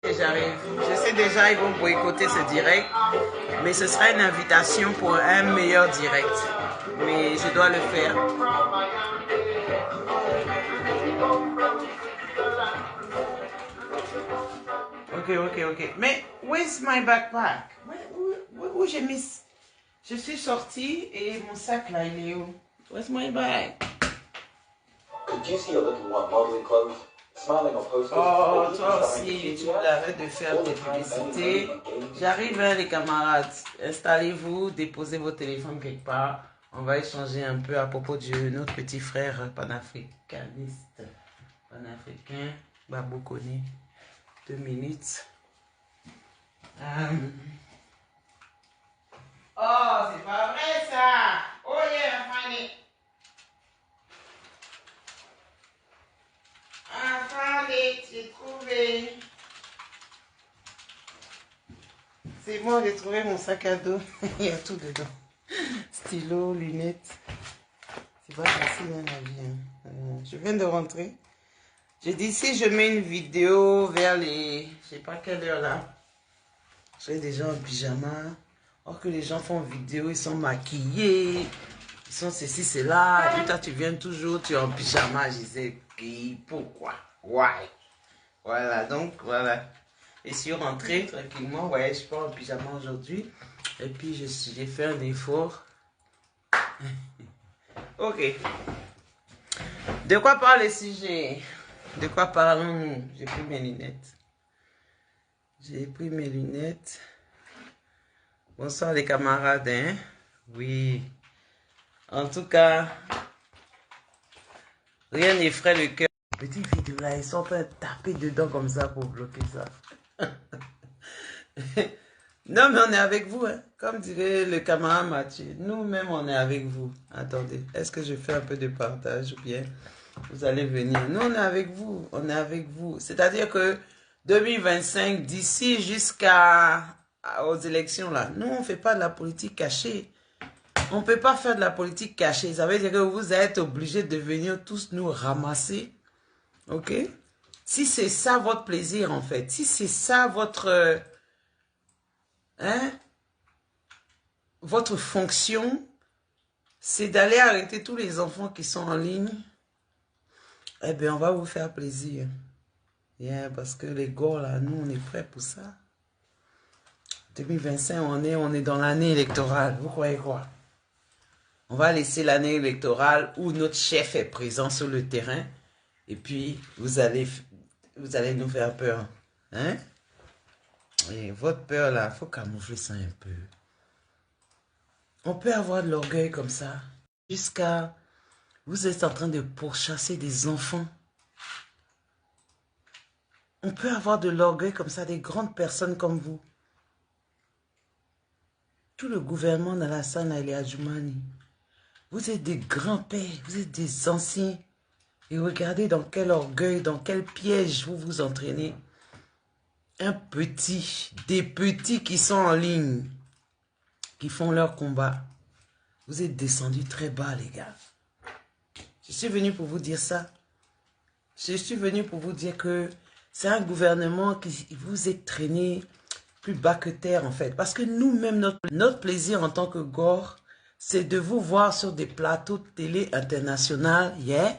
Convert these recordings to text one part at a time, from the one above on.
Et j'arrive. Je sais déjà, ils vont boycotter ce direct, mais ce sera une invitation pour un meilleur direct. Mais je dois le faire. Ok. Mais, where's my backpack? Où j'ai mis? Je suis sortie et mon sac là, il est où? Where's my bag? Could you see a little one modeling clothes? Oh, toi aussi, tu arrêtes de faire tes publicités. J'arrive, hein, les camarades. Installez-vous, déposez vos téléphones quelque part. On va échanger un peu à propos de notre petit frère panafricaniste. Panafricain, Babou Koné. 2 minutes. Oh, c'est pas vrai ça! Oh yeah, Fanny! Ah, Fanny, j'ai trouvé! C'est bon, j'ai trouvé mon sac à dos. Il y a tout dedans. Stylo, lunettes. C'est pas facile, hein, la vie. Hein. Je viens de rentrer. J'ai dit, si je mets une vidéo vers les... Je sais pas quelle heure là. Je serai déjà en pyjama. Or que les gens font vidéo, ils sont maquillés. Ils sont ceci, cela. Et puis toi, tu viens toujours, tu es en pyjama. Je disais, pourquoi? Why? Voilà, donc voilà. Et si rentrée tranquillement, ouais, je suis pas en pyjama aujourd'hui. Et puis j'ai fait un effort. Ok. De quoi parle le sujet? De quoi parlons-nous? J'ai pris mes lunettes. J'ai pris mes lunettes. Bonsoir les camarades, hein? Oui. En tout cas, rien n'effraie le cœur. Petite vidéo là, ils sont en train de taper dedans comme ça pour bloquer ça. Non, mais on est avec vous, hein. Comme dirait le camarade Mathieu. Nous-mêmes, on est avec vous. Attendez, est-ce que je fais un peu de partage ou bien vous allez venir? Nous, on est avec vous. On est avec vous. C'est-à-dire que 2025, d'ici aux élections, là, nous, on ne fait pas de la politique cachée. On ne peut pas faire de la politique cachée. Ça veut dire que vous êtes obligés de venir tous nous ramasser. OK? Si c'est ça votre plaisir, en fait, si c'est ça votre... votre fonction, c'est d'aller arrêter tous les enfants qui sont en ligne, eh bien, on va vous faire plaisir. Yeah, parce que les gars, là, nous, on est prêts pour ça. 2025, on est dans l'année électorale. Vous croyez quoi? On va laisser l'année électorale où notre chef est présent sur le terrain. Et puis, vous allez nous faire peur. Hein? Et votre peur, là, il faut camoufler ça un peu. On peut avoir de l'orgueil comme ça. Jusqu'à... Vous êtes en train de pourchasser des enfants. On peut avoir de l'orgueil comme ça, des grandes personnes comme vous. Tout le gouvernement d'Alassane Adjoumani. Vous êtes des grands-pères, vous êtes des anciens. Et regardez dans quel orgueil, dans quel piège vous vous entraînez. Des petits qui sont en ligne, qui font leur combat. Vous êtes descendus très bas, les gars. Je suis venu pour vous dire ça. Je suis venu pour vous dire que c'est un gouvernement qui vous est traîné plus bas que terre, en fait. Parce que nous-mêmes, notre plaisir en tant que Gore, c'est de vous voir sur des plateaux de télé internationaux, yeah.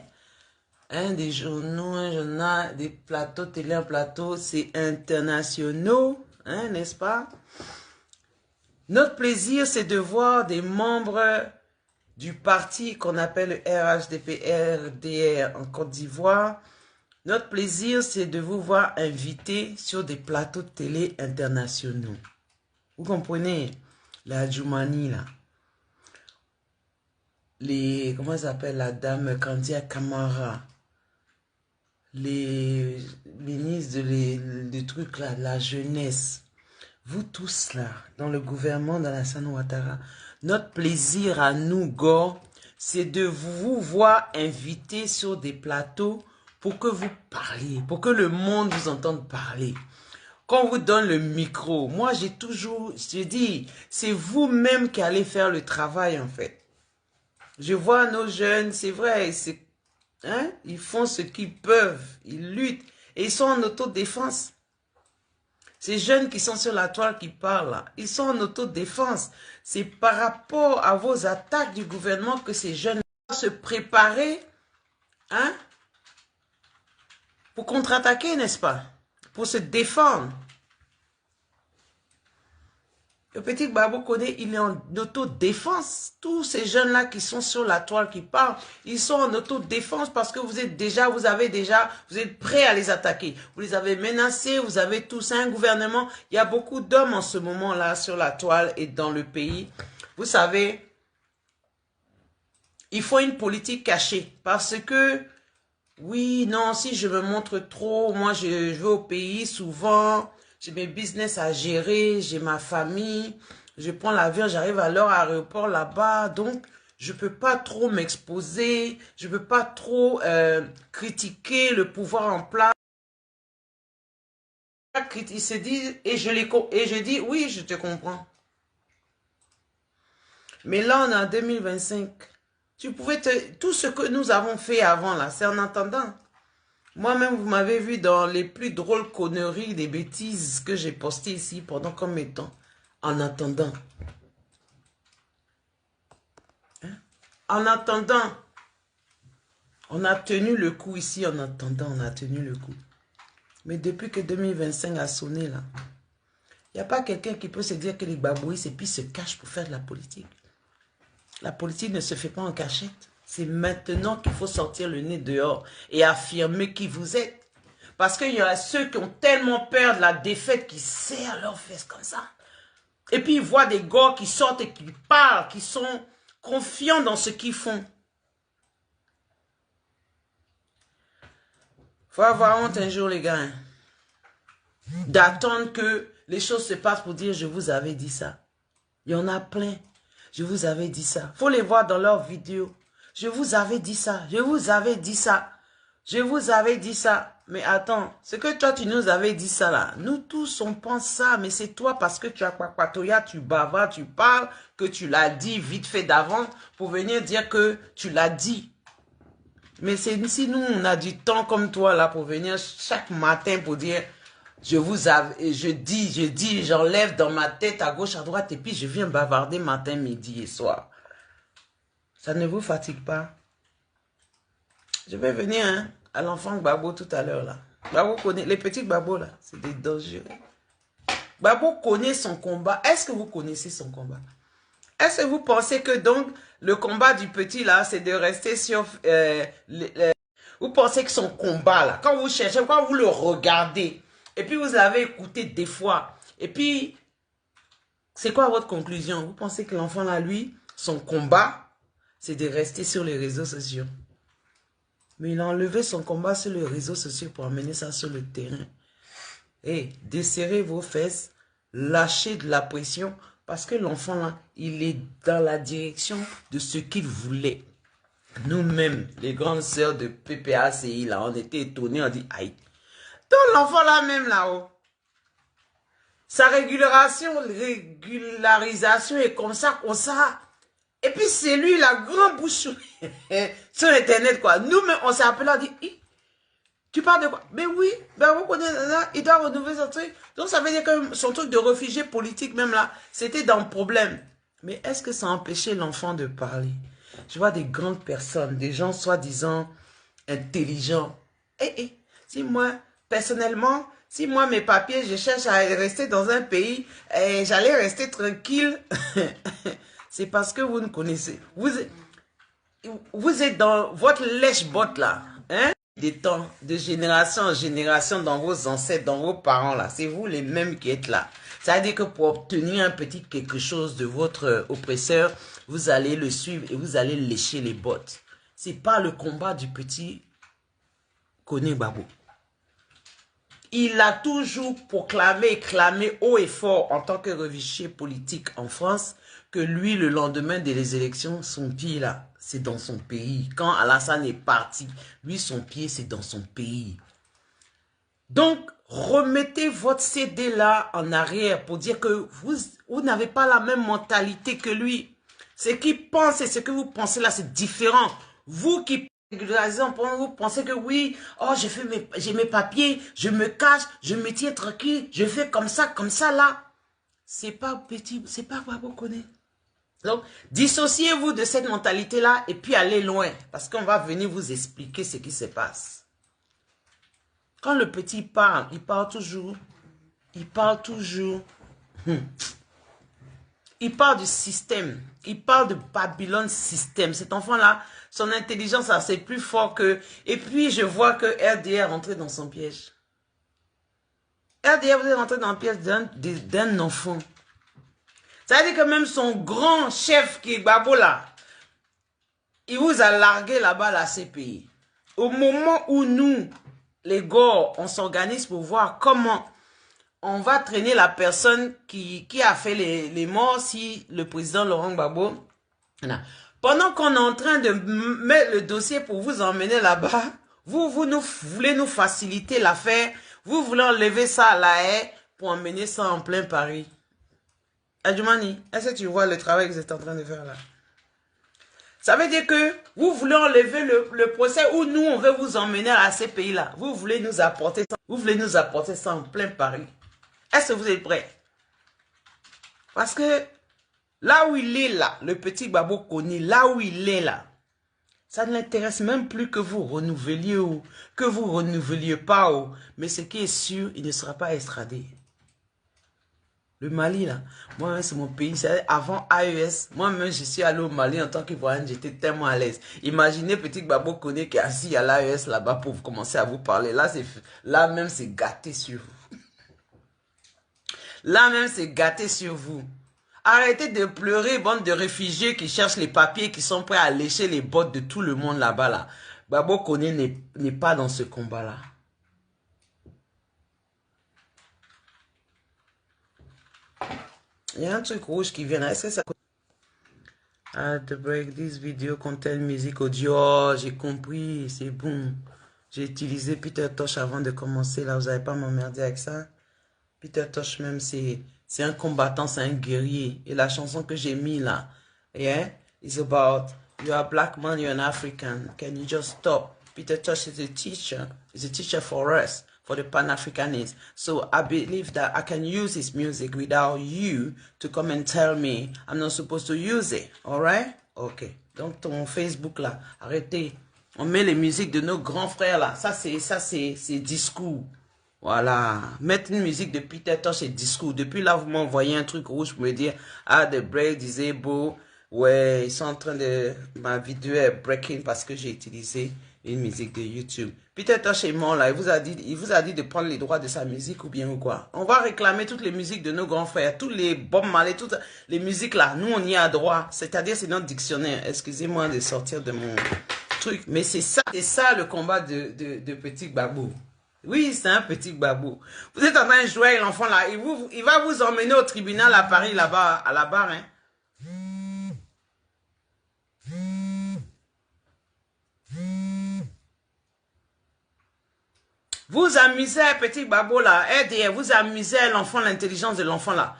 Des journaux, un journal, des plateaux de télé, un plateau, c'est internationaux, hein, n'est-ce pas? Notre plaisir, c'est de voir des membres du parti qu'on appelle le RHDP-RDR en Côte d'Ivoire. Notre plaisir, c'est de vous voir invités sur des plateaux de télé internationaux. Vous comprenez? La Adjoumani, là. Comment ça s'appelle la dame Kandia Kamara? Les ministres de trucs là, de la jeunesse. Vous tous là, dans le gouvernement d'Alassane Ouattara, notre plaisir à nous, Gore, c'est de vous voir invités sur des plateaux pour que vous parliez, pour que le monde vous entende parler. Quand on vous donne le micro, moi j'ai dit, c'est vous-même qui allez faire le travail en fait. Je vois nos jeunes, c'est vrai, ils font ce qu'ils peuvent, ils luttent. Et ils sont en autodéfense. Ces jeunes qui sont sur la toile qui parlent là, ils sont en autodéfense. C'est par rapport à vos attaques du gouvernement que ces jeunes doivent se préparer, hein, pour contre-attaquer, n'est-ce pas? Pour se défendre. Le petit Gbagbo Koné, il est en autodéfense. Tous ces jeunes-là qui sont sur la toile, qui parlent, ils sont en autodéfense parce que vous êtes prêts à les attaquer. Vous les avez menacés, vous avez tous un gouvernement. Il y a beaucoup d'hommes en ce moment-là sur la toile et dans le pays. Vous savez, il faut une politique cachée parce que, oui, non, si je me montre trop, moi je vais au pays souvent. J'ai mes business à gérer, j'ai ma famille, je prends l'avion, j'arrive à leur aéroport là-bas, donc je ne peux pas trop m'exposer, je ne peux pas trop critiquer le pouvoir en place. Ils se disent, et je dis, oui, je te comprends. Mais là, on est en 2025. Tout ce que nous avons fait avant, là, c'est en attendant. Moi-même, vous m'avez vu dans les plus drôles conneries, des bêtises que j'ai postées ici pendant combien de temps? En attendant. Hein? En attendant. On a tenu le coup ici, en attendant, on a tenu le coup. Mais depuis que 2025 a sonné là, il n'y a pas quelqu'un qui peut se dire que les babouistes et puis se cachent pour faire de la politique. La politique ne se fait pas en cachette. C'est maintenant qu'il faut sortir le nez dehors et affirmer qui vous êtes. Parce qu'il y a ceux qui ont tellement peur de la défaite qui serrent leurs fesses comme ça. Et puis ils voient des gars qui sortent et qui parlent, qui sont confiants dans ce qu'ils font. Faut avoir honte un jour les gars. Hein. D'attendre que les choses se passent pour dire je vous avais dit ça. Il y en a plein. Je vous avais dit ça. Faut les voir dans leurs vidéos. Je vous avais dit ça, je vous avais dit ça, je vous avais dit ça. Mais attends, c'est que toi tu nous avais dit ça là. Nous tous on pense ça, mais c'est toi parce que tu as Kwatoya, tu bavardes, tu parles, que tu l'as dit vite fait d'avant pour venir dire que tu l'as dit. Mais c'est si nous on a du temps comme toi là pour venir chaque matin pour dire je vous avais, je dis, j'enlève dans ma tête à gauche, à droite et puis je viens bavarder matin, midi et soir. Ça ne vous fatigue pas? Je vais venir hein, à l'enfant Gbagbo tout à l'heure là. Gbagbo connaît, les petits Gbagbo là, c'est des dangereux. Gbagbo connaît son combat. Est-ce que vous connaissez son combat? Est-ce que vous pensez que donc le combat du petit là, c'est de rester sur... vous pensez que son combat là, quand vous cherchez, quand vous le regardez, et puis vous l'avez écouté des fois, et puis c'est quoi votre conclusion? Vous pensez que l'enfant là, lui, son combat... c'est de rester sur les réseaux sociaux. Mais il a enlevé son combat sur les réseaux sociaux pour amener ça sur le terrain. Et desserrez vos fesses, lâchez de la pression, parce que l'enfant là, il est dans la direction de ce qu'il voulait. Nous-mêmes, les grandes sœurs de PPACI, là, on était étonnés, on dit, aïe, donc l'enfant là même là-haut, sa régularisation est comme ça. Et puis c'est lui la grande bouche sur Internet quoi. Nous-mêmes on s'est appelé, on dit, tu parles de quoi? Mais oui, ben vous connaissez là, il doit renouveler son truc. Donc ça veut dire que son truc de réfugié politique même là, c'était dans le problème. Mais est-ce que ça a empêché l'enfant de parler? Je vois des grandes personnes, des gens soi-disant intelligents. Si moi, personnellement, si moi mes papiers, je cherche à rester dans un pays, j'allais rester tranquille. C'est parce que vous ne connaissez. Vous êtes dans votre lèche-botte là. Hein? Des temps, de génération en génération, dans vos ancêtres, dans vos parents là. C'est vous les mêmes qui êtes là. Ça veut dire que pour obtenir un petit quelque chose de votre oppresseur, vous allez le suivre et vous allez lécher les bottes. C'est pas le combat du petit Koné Gbagbo. Il a toujours proclamé, clamé haut et fort en tant que réfugié politique en France que lui, le lendemain des élections, son pied là, c'est dans son pays. Quand Alassane est parti, lui, son pied, c'est dans son pays. Donc, remettez votre CD là en arrière pour dire que vous n'avez pas la même mentalité que lui. Ce qu'il pense et ce que vous pensez là, c'est différent. Vous qui Vous pensez que oui, oh, j'ai mes papiers, je me cache, je me tiens tranquille, je fais comme ça là. C'est pas petit, c'est pas Babo Koné. Donc, dissociez-vous de cette mentalité-là et puis allez loin. Parce qu'on va venir vous expliquer ce qui se passe. Quand le petit parle, il parle toujours. Il parle toujours. Il parle du système. Il parle de Babylone système. Cet enfant-là, son intelligence, c'est plus fort que... Et puis, je vois que RDR est rentré dans son piège. RDR, vous êtes rentré dans le piège d'un enfant. Ça veut dire que même son grand chef qui est Babo là, il vous a largué là-bas la CPI. Au moment où nous, les gars, on s'organise pour voir comment on va traîner la personne qui a fait les morts, si le président Laurent Gbagbo. Pendant qu'on est en train de mettre le dossier pour vous emmener là-bas, vous voulez nous faciliter l'affaire, vous voulez enlever ça à la haie pour emmener ça en plein Paris. Adjumani, est-ce que tu vois le travail que vous êtes en train de faire là? Ça veut dire que vous voulez enlever le procès où nous, on veut vous emmener à ces pays-là. Vous voulez nous apporter ça en plein Paris. Est-ce que vous êtes prêts? Parce que là où il est là, le petit Babo Koné, là où il est là, ça ne l'intéresse même plus que vous renouveliez ou que vous renouveliez pas. Ou, mais ce qui est sûr, il ne sera pas extradé. Le Mali, là, moi, c'est mon pays. Avant AES, moi-même, je suis allé au Mali en tant qu'Ivoirien, j'étais tellement à l'aise. Imaginez petit Babo Koné qui est assis à l'AES là-bas pour commencer à vous parler. Là même, c'est gâté sur vous. Là même, c'est gâté sur vous. Arrêtez de pleurer, bande de réfugiés qui cherchent les papiers, qui sont prêts à lécher les bottes de tout le monde là-bas. Là. Babo Koné n'est pas dans ce combat-là. Il y a un truc rouge qui vient là. Est-ce que ça... to break this video contain music audio. Oh, j'ai compris, c'est bon. J'ai utilisé Peter Tosh avant de commencer. Là, vous n'allez pas m'emmerder avec ça. Peter Tosh même, c'est un combattant, c'est un guerrier. Et la chanson que j'ai mis là, yeah, is about, you're a black man, you're an African. Can you just stop? Peter Tosh is a teacher. He's a teacher for us, for the Pan-Africanists. So I believe that I can use his music without you to come and tell me I'm not supposed to use it. Alright? Ok. Donc ton Facebook là, arrêtez. On met les musiques de nos grands frères là. Ça c'est discours. Voilà, mettre une musique de Peter Tosh et discours. Depuis là, vous m'envoyez un truc rouge pour me dire, ah, the break, disable. Ouais, ils sont en train de... Ma vidéo est breaking parce que j'ai utilisé une musique de YouTube. Peter Tosh est mort là, il vous a dit de prendre les droits de sa musique ou bien ou quoi. On va réclamer toutes les musiques de nos grands frères, tous les Bob Marley, toutes les musiques là. Nous, on y a droit. C'est-à-dire, c'est notre dictionnaire. Excusez-moi de sortir de mon truc. Mais c'est ça le combat de petit Babou. Oui, c'est un petit Babou. Vous êtes en train de jouer avec l'enfant là. Il va vous emmener au tribunal à Paris là-bas, à la barre. Hein. Vous amusez petit Babou là. Vous amusez l'enfant, l'intelligence de l'enfant là.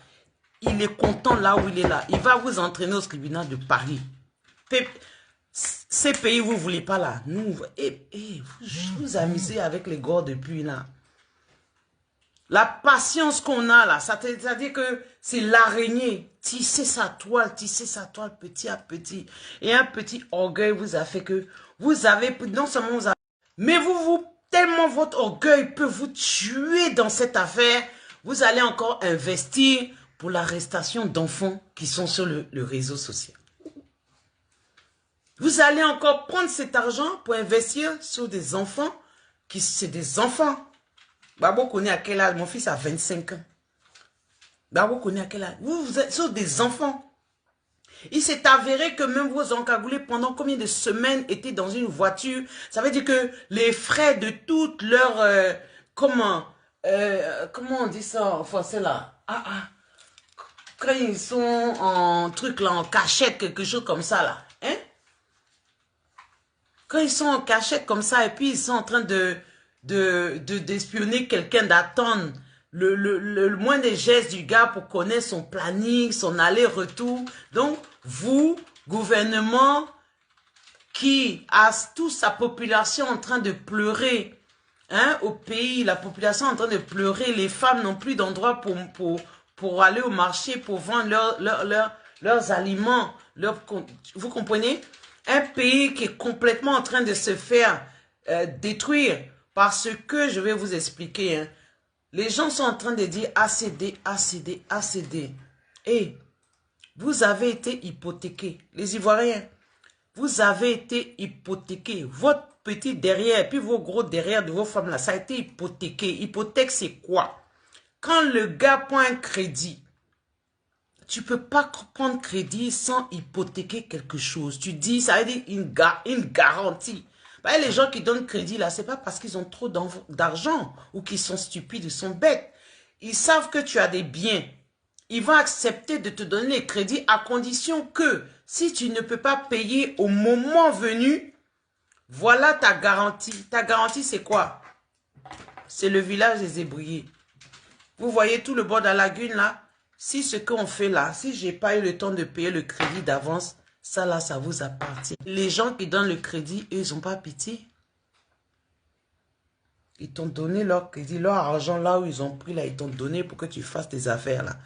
Il est content là où il est là. Il va vous entraîner au tribunal de Paris. Ces pays, vous ne voulez pas là. Nous, vous amusez avec les gars depuis là. La patience qu'on a là, c'est-à-dire que c'est l'araignée. Tisser sa toile petit à petit. Et un petit orgueil vous a fait que vous avez, non seulement vous avez, mais tellement votre orgueil peut vous tuer dans cette affaire, vous allez encore investir pour l'arrestation d'enfants qui sont sur le réseau social. Vous allez encore prendre cet argent pour investir sur des enfants qui c'est des enfants. Babo connaît à quel âge? Mon fils a 25 ans. Babo connaît à quel âge? Vous êtes sur des enfants. Il s'est avéré que même vos encagoulés pendant combien de semaines étaient dans une voiture. Ça veut dire que les frais de toutes leurs... comment on dit ça en français là? Quand ils sont en truc là, en cachette, quelque chose comme ça là. Hein? Quand ils sont en cachette comme ça et puis ils sont en train d'espionner quelqu'un, d'attendre le moins des gestes du gars pour connaître son planning, son aller-retour. Donc, vous, gouvernement, qui a toute sa population en train de pleurer. Hein, au pays, la population est en train de pleurer. Les femmes n'ont plus d'endroit pour aller au marché, pour vendre leurs aliments. Vous comprenez? Un pays qui est complètement en train de se faire détruire. Parce que, je vais vous expliquer, hein, les gens sont en train de dire ACD, ACD, ACD. Et vous avez été hypothéqués. Les Ivoiriens, vous avez été hypothéqués. Votre petit derrière, puis vos gros derrière de vos femmes là, ça a été hypothéqué. Hypothèque, c'est quoi? Quand le gars prend un crédit, tu peux pas prendre crédit sans hypothéquer quelque chose. Tu dis, ça veut dire une garantie. Bah, les gens qui donnent crédit là, c'est pas parce qu'ils ont trop d'argent ou qu'ils sont stupides, ils sont bêtes. Ils savent que tu as des biens. Ils vont accepter de te donner les crédits à condition que si tu ne peux pas payer au moment venu, voilà ta garantie. Ta garantie, c'est quoi? C'est le village des Zébriers. Vous voyez tout le bord de la lagune là? Si ce qu'on fait là, si j'ai pas eu le temps de payer le crédit d'avance, ça là, ça vous appartient. Les gens qui donnent le crédit, eux, ils n'ont pas pitié. Ils t'ont donné leur crédit, leur argent là où ils ont pris là, ils t'ont donné pour que tu fasses tes affaires là.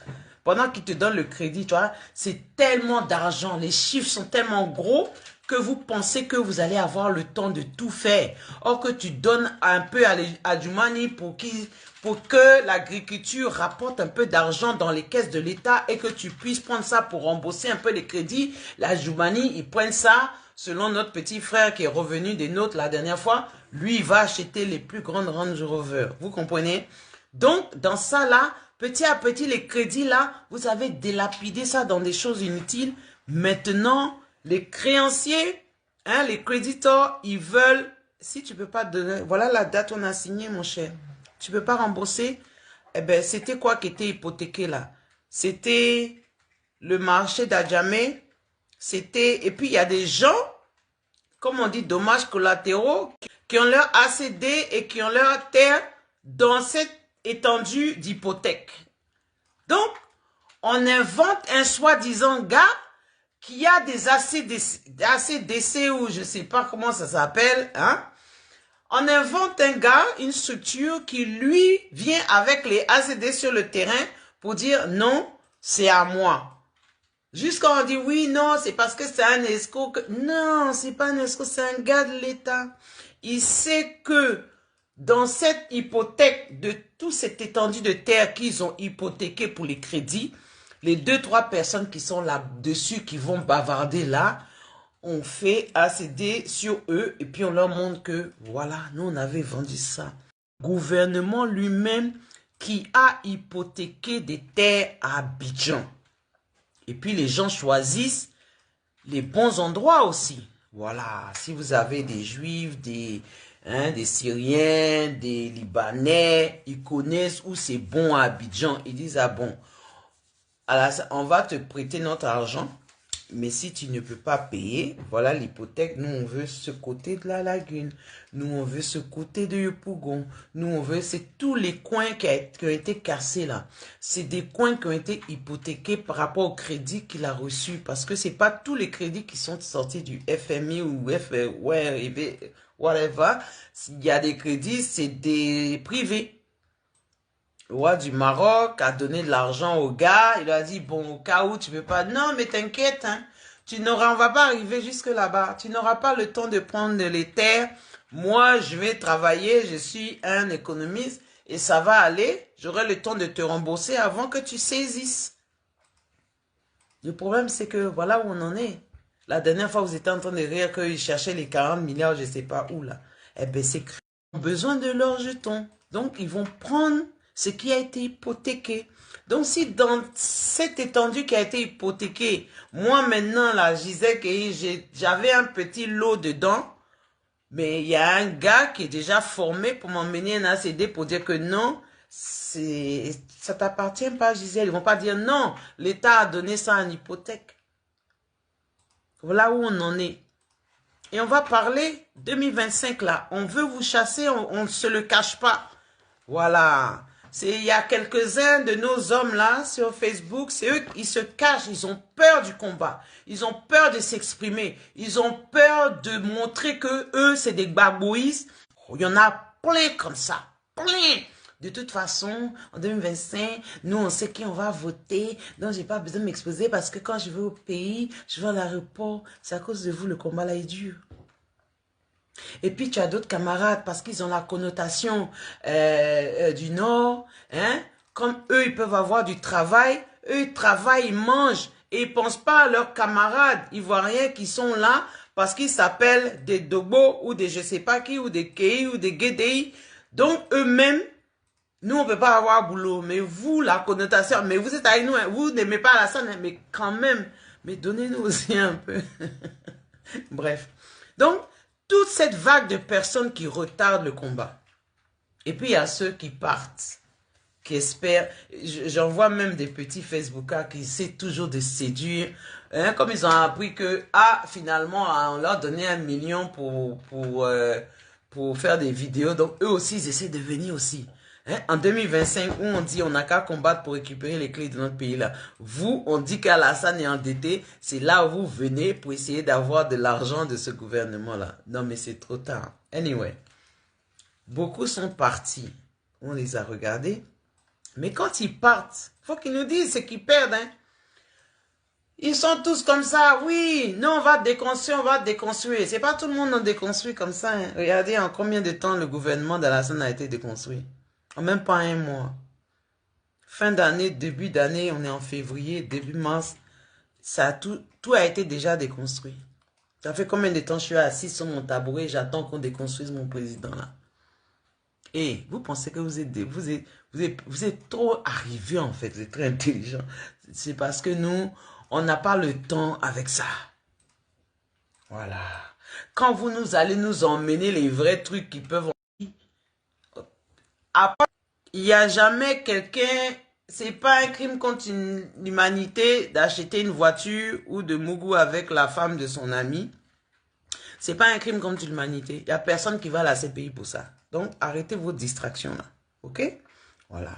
Pendant qu'ils te donnent le crédit, tu vois, c'est tellement d'argent, les chiffres sont tellement gros que vous pensez que vous allez avoir le temps de tout faire. Or que tu donnes un peu à du money pour que l'agriculture rapporte un peu d'argent dans les caisses de l'État et que tu puisses prendre ça pour rembourser un peu les crédits. La Joumani, ils prennent ça, selon notre petit frère qui est revenu des nôtres la dernière fois, lui, il va acheter les plus grandes Range Rover. Vous comprenez? Donc, dans ça là, petit à petit, les crédits là, vous avez dilapidé ça dans des choses inutiles. Maintenant, les créanciers, hein, les créditeurs, ils veulent, si tu peux pas donner, voilà la date on a signé, mon cher. Tu peux pas rembourser. Eh ben, c'était quoi qui était hypothéqué là? C'était le marché d'Adjamé. C'était, et puis il y a des gens, comme on dit, dommages collatéraux, qui ont leur ACD et qui ont leur terre dans cette étendue d'hypothèque. Donc, on invente un soi-disant gars qui a des ACDC ou je ne sais pas comment ça s'appelle, hein. On invente un gars, une structure qui, lui, vient avec les ACD sur le terrain pour dire non, c'est à moi. Jusqu'à on dit oui, non, c'est parce que c'est un escroc. Non, c'est pas un escroc, c'est un gars de l'État. Il sait que dans cette hypothèque de toute cette étendue de terre qu'ils ont hypothéqué pour les crédits, les 2-3 personnes qui sont là-dessus, qui vont bavarder là, on fait ACD sur eux et puis on leur montre que voilà, nous on avait vendu ça. Le gouvernement lui-même qui a hypothéqué des terres à Abidjan. Et puis les gens choisissent les bons endroits aussi. Voilà, si vous avez des Juifs, des Syriens, des Libanais, ils connaissent où c'est bon à Abidjan. Ils disent, ah bon, on va te prêter notre argent, mais si tu ne peux pas payer, voilà l'hypothèque, nous on veut ce côté de la lagune, nous on veut ce côté de Yopougon, nous on veut, c'est tous les coins qui ont été cassés là. C'est des coins qui ont été hypothéqués par rapport au crédit qu'il a reçu, parce que c'est pas tous les crédits qui sont sortis du FMI ou whatever. Il y a des crédits, c'est des privés. Le roi du Maroc a donné de l'argent au gars. Il lui a dit, bon, au cas où tu ne veux pas. Non, mais t'inquiète, hein, on va pas arriver jusque là-bas. Tu n'auras pas le temps de prendre les terres. Moi, je vais travailler. Je suis un économiste et ça va aller. J'aurai le temps de te rembourser avant que tu saisisses. Le problème, c'est que voilà où on en est. La dernière fois, vous étiez en train de rire qu'ils cherchaient les 40 milliards, je ne sais pas où là. Eh bien, c'est qu'ils ont besoin de leurs jetons. Donc, ils vont prendre ce qui a été hypothéqué. Donc, si dans cette étendue qui a été hypothéquée, moi maintenant, là, je disais que j'avais un petit lot dedans, mais il y a un gars qui est déjà formé pour m'emmener un ACD pour dire que non, ça t'appartient pas, Gisèle. Ils vont pas dire non, l'État a donné ça en hypothèque. Voilà où on en est. Et on va parler 2025 là. On veut vous chasser, on ne se le cache pas. Voilà. Il y a quelques-uns de nos hommes là sur Facebook, c'est eux, ils se cachent, ils ont peur du combat. Ils ont peur de s'exprimer. Ils ont peur de montrer que eux, c'est des babouistes. Il y en a plein comme ça. Plein. De toute façon, en 2025, nous, on sait qui on va voter. Donc, j'ai pas besoin de m'exposer parce que quand je vais au pays, je vais à l'aéroport. C'est à cause de vous, le combat là est dur. Et puis, tu as d'autres camarades parce qu'ils ont la connotation du Nord. Hein? Comme eux, ils peuvent avoir du travail. Eux, ils travaillent, ils mangent. Et ils ne pensent pas à leurs camarades ivoiriens qui sont là parce qu'ils s'appellent des Dobo ou des je sais pas qui, ou des Kei ou des Guédei. Donc, eux-mêmes, nous, on ne peut pas avoir boulot. Mais vous, la connotation, mais vous êtes avec nous, hein, vous n'aimez pas la scène, mais quand même, mais donnez-nous aussi un peu. Bref. Donc, toute cette vague de personnes qui retardent le combat. Et puis, il y a ceux qui partent, qui espèrent. J'en vois même des petits Facebookers qui essaient toujours de séduire. Hein, comme ils ont appris que, finalement, on leur donnait 1 million pour faire des vidéos. Donc, eux aussi, ils essaient de venir aussi. Hein, en 2025, où on dit on n'a qu'à combattre pour récupérer les clés de notre pays là. Vous, on dit qu'Alassane est endetté. C'est là où vous venez pour essayer d'avoir de l'argent de ce gouvernement là. Non, mais c'est trop tard. Anyway, beaucoup sont partis. On les a regardés. Mais quand ils partent, il faut qu'ils nous disent ce qu'ils perdent. Hein. Ils sont tous comme ça. Oui, nous on va déconstruire, on va déconstruire. C'est pas tout le monde on déconstruit comme ça. Hein. Regardez en combien de temps le gouvernement d'Alassane a été déconstruit. En même pas 1 mois. Fin d'année, début d'année, on est en février, début mars. Tout a été déjà déconstruit. Ça fait combien de temps je suis assis sur mon tabouret, j'attends qu'on déconstruise mon président là. Et vous pensez que vous êtes trop arrivé en fait, vous êtes très intelligent. C'est parce que nous, on n'a pas le temps avec ça. Voilà. Quand vous allez nous emmener les vrais trucs qui peuvent... Après, il n'y a jamais quelqu'un, c'est pas un crime contre l'humanité d'acheter une voiture ou de mougou avec la femme de son ami. C'est pas un crime contre l'humanité. Il n'y a personne qui va à la CPI pour ça. Donc, arrêtez vos distractions là. OK? Voilà.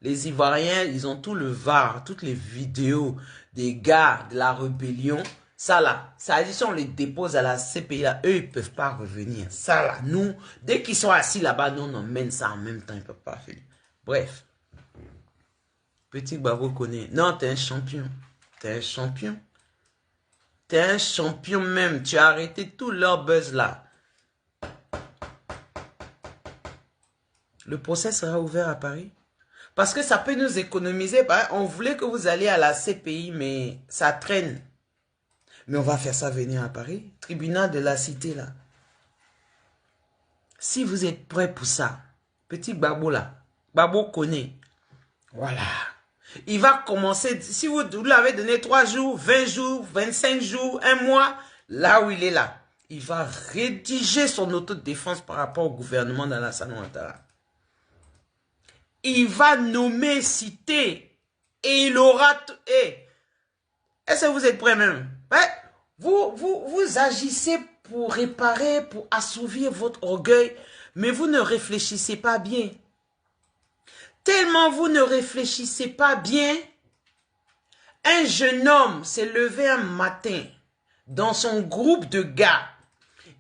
Les Ivoiriens, ils ont tout le VAR, toutes les vidéos des gars de la rébellion. Ça là, ça dit si on les dépose à la CPI là, eux ils ne peuvent pas revenir. Ça là, nous, dès qu'ils sont assis là-bas, nous on emmène ça en même temps, ils ne peuvent pas faire. Bref. Petit Babo connaît. Non, t'es un champion. T'es un champion. T'es un champion même. Tu as arrêté tout leur buzz là. Le procès sera ouvert à Paris. Parce que ça peut nous économiser. On voulait que vous alliez à la CPI, mais ça traîne. Mais on va faire ça venir à Paris. Tribunal de la cité, là. Si vous êtes prêts pour ça, petit Babo, là. Babo connaît. Voilà. Il va commencer, si vous l'avez donné 3 jours, 20 jours, 25 jours, 1 mois, là où il est là, il va rédiger son autodéfense par rapport au gouvernement d'Alassane Ouattara. Il va nommer, citer, et il aura... Est-ce que vous êtes prêts même? Ouais. Vous agissez pour réparer, pour assouvir votre orgueil, mais vous ne réfléchissez pas bien. Tellement vous ne réfléchissez pas bien, un jeune homme s'est levé un matin dans son groupe de gars.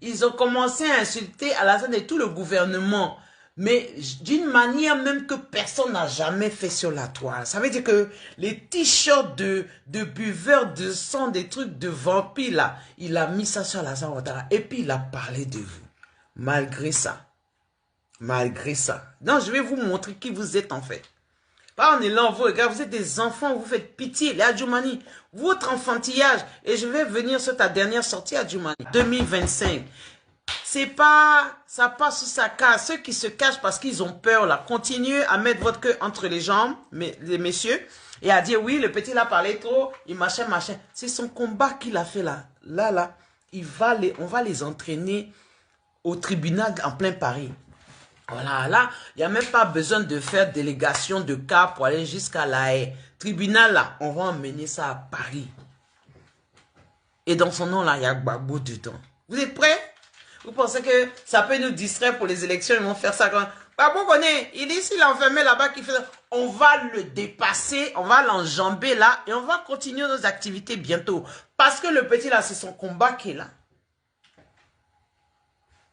Ils ont commencé à insulter Alassane et tout le gouvernement, mais d'une manière même que personne n'a jamais fait sur la toile. Ça veut dire que les t-shirts de buveurs de sang, des trucs de vampires là, il a mis ça sur Alassane Ouattara et puis il a parlé de vous. Malgré ça. Malgré ça. Non, je vais vous montrer qui vous êtes en fait. Pas en élan, vous, regarde, vous êtes des enfants, vous faites pitié. Les Adjoumani, votre enfantillage. Et je vais venir sur ta dernière sortie, Adjoumani. 2025. C'est pas, ça passe sous sa case. Ceux qui se cachent parce qu'ils ont peur, là, continuez à mettre votre queue entre les jambes, les messieurs, et à dire, oui, le petit là parlait trop, il machin. C'est son combat qu'il a fait là. Là, on va les entraîner au tribunal en plein Paris. Voilà, là, il n'y a même pas besoin de faire délégation de cas pour aller jusqu'à la haie. Tribunal, là, on va emmener ça à Paris. Et dans son nom, là, il y a Gbagbo dedans. Vous êtes prêts? Vous pensez que ça peut nous distraire pour les élections? Ils vont faire ça quand... Babou connaît, il dit s'il est enfermé là-bas, on va le dépasser, on va l'enjamber là et on va continuer nos activités bientôt. Parce que le petit là, c'est son combat qui est là.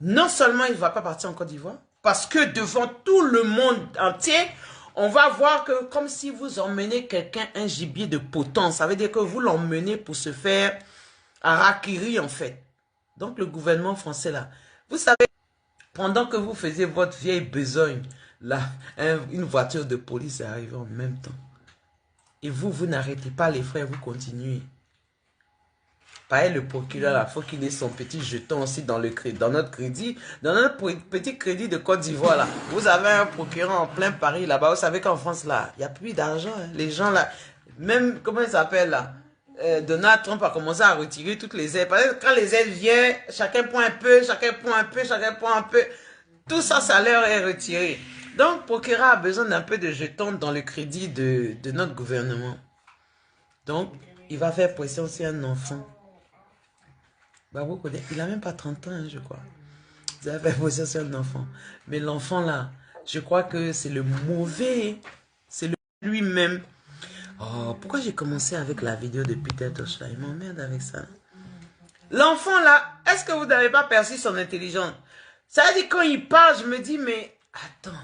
Non seulement il ne va pas partir en Côte d'Ivoire, parce que devant tout le monde entier, on va voir que comme si vous emmenez quelqu'un un gibier de potence, ça veut dire que vous l'emmenez pour se faire harakiri en fait. Donc le gouvernement français là, vous savez, pendant que vous faisiez votre vieille besogne, là, une voiture de police est arrivée en même temps. Et vous n'arrêtez pas les frères, vous continuez. Pareil, le procureur, là, il faut qu'il ait son petit jeton aussi dans notre crédit. Dans notre petit crédit de Côte d'Ivoire, là, vous avez un procureur en plein Paris, là-bas. Vous savez qu'en France, là, il n'y a plus d'argent. Hein. Les gens, là, même, comment il s'appelle, là, Donald Trump a commencé à retirer toutes les aides. Parce que quand les aides viennent, chacun prend un peu, chacun prend un peu, chacun prend un peu. Tout ça, ça leur est retiré. Donc, le procureur a besoin d'un peu de jetons dans le crédit de notre gouvernement. Donc, il va faire pression sur un enfant. Babou connaît, il n'a même pas 30 ans, hein, je crois. Il va faire pression sur un enfant. Mais l'enfant, là, je crois que c'est le mauvais. C'est lui-même. Oh, pourquoi j'ai commencé avec la vidéo de Peter Tosh là? Il m'emmerde avec ça. L'enfant là, est-ce que vous n'avez pas perçu son intelligence? Ça veut dire quand il parle, je me dis, mais attends.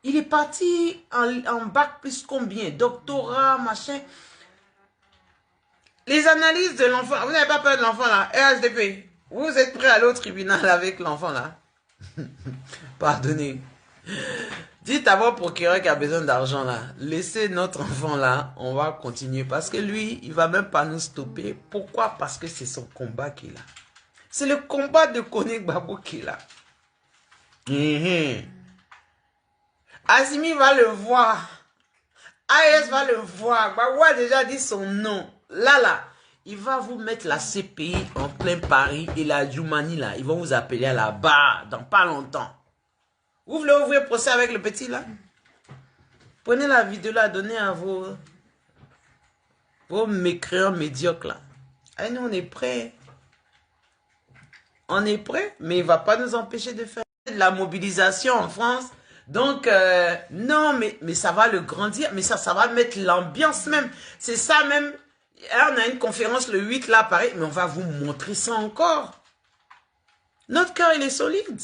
Il est parti en bac plus combien? Doctorat, machin. Les analyses de l'enfant, vous n'avez pas peur de l'enfant là? RHDP, vous êtes prêt à aller au tribunal avec l'enfant là? Pardonnez. Dites à votre procureur qui a besoin d'argent là, laissez notre enfant là, on va continuer. Parce que lui, il va même pas nous stopper. Pourquoi? Parce que c'est son combat qu'il a. C'est le combat de Koné Gbagbo qu'il a. Azimi va le voir. AES va le voir. Gbagbo a déjà dit son nom. Là, il va vous mettre la CPI en plein Paris et la Djoumani là, ils vont vous appeler à la barre dans pas longtemps. Vous voulez ouvrir procès avec le petit là? Prenez la vidéo là, donnez à vos mécréants médiocres là. Allez, nous on est prêts. On est prêts, mais il ne va pas nous empêcher de faire de la mobilisation en France. Donc, non, mais ça va le grandir, mais ça va mettre l'ambiance même. C'est ça même. On a une conférence le 8 là, pareil, mais on va vous montrer ça encore. Notre cœur, il est solide.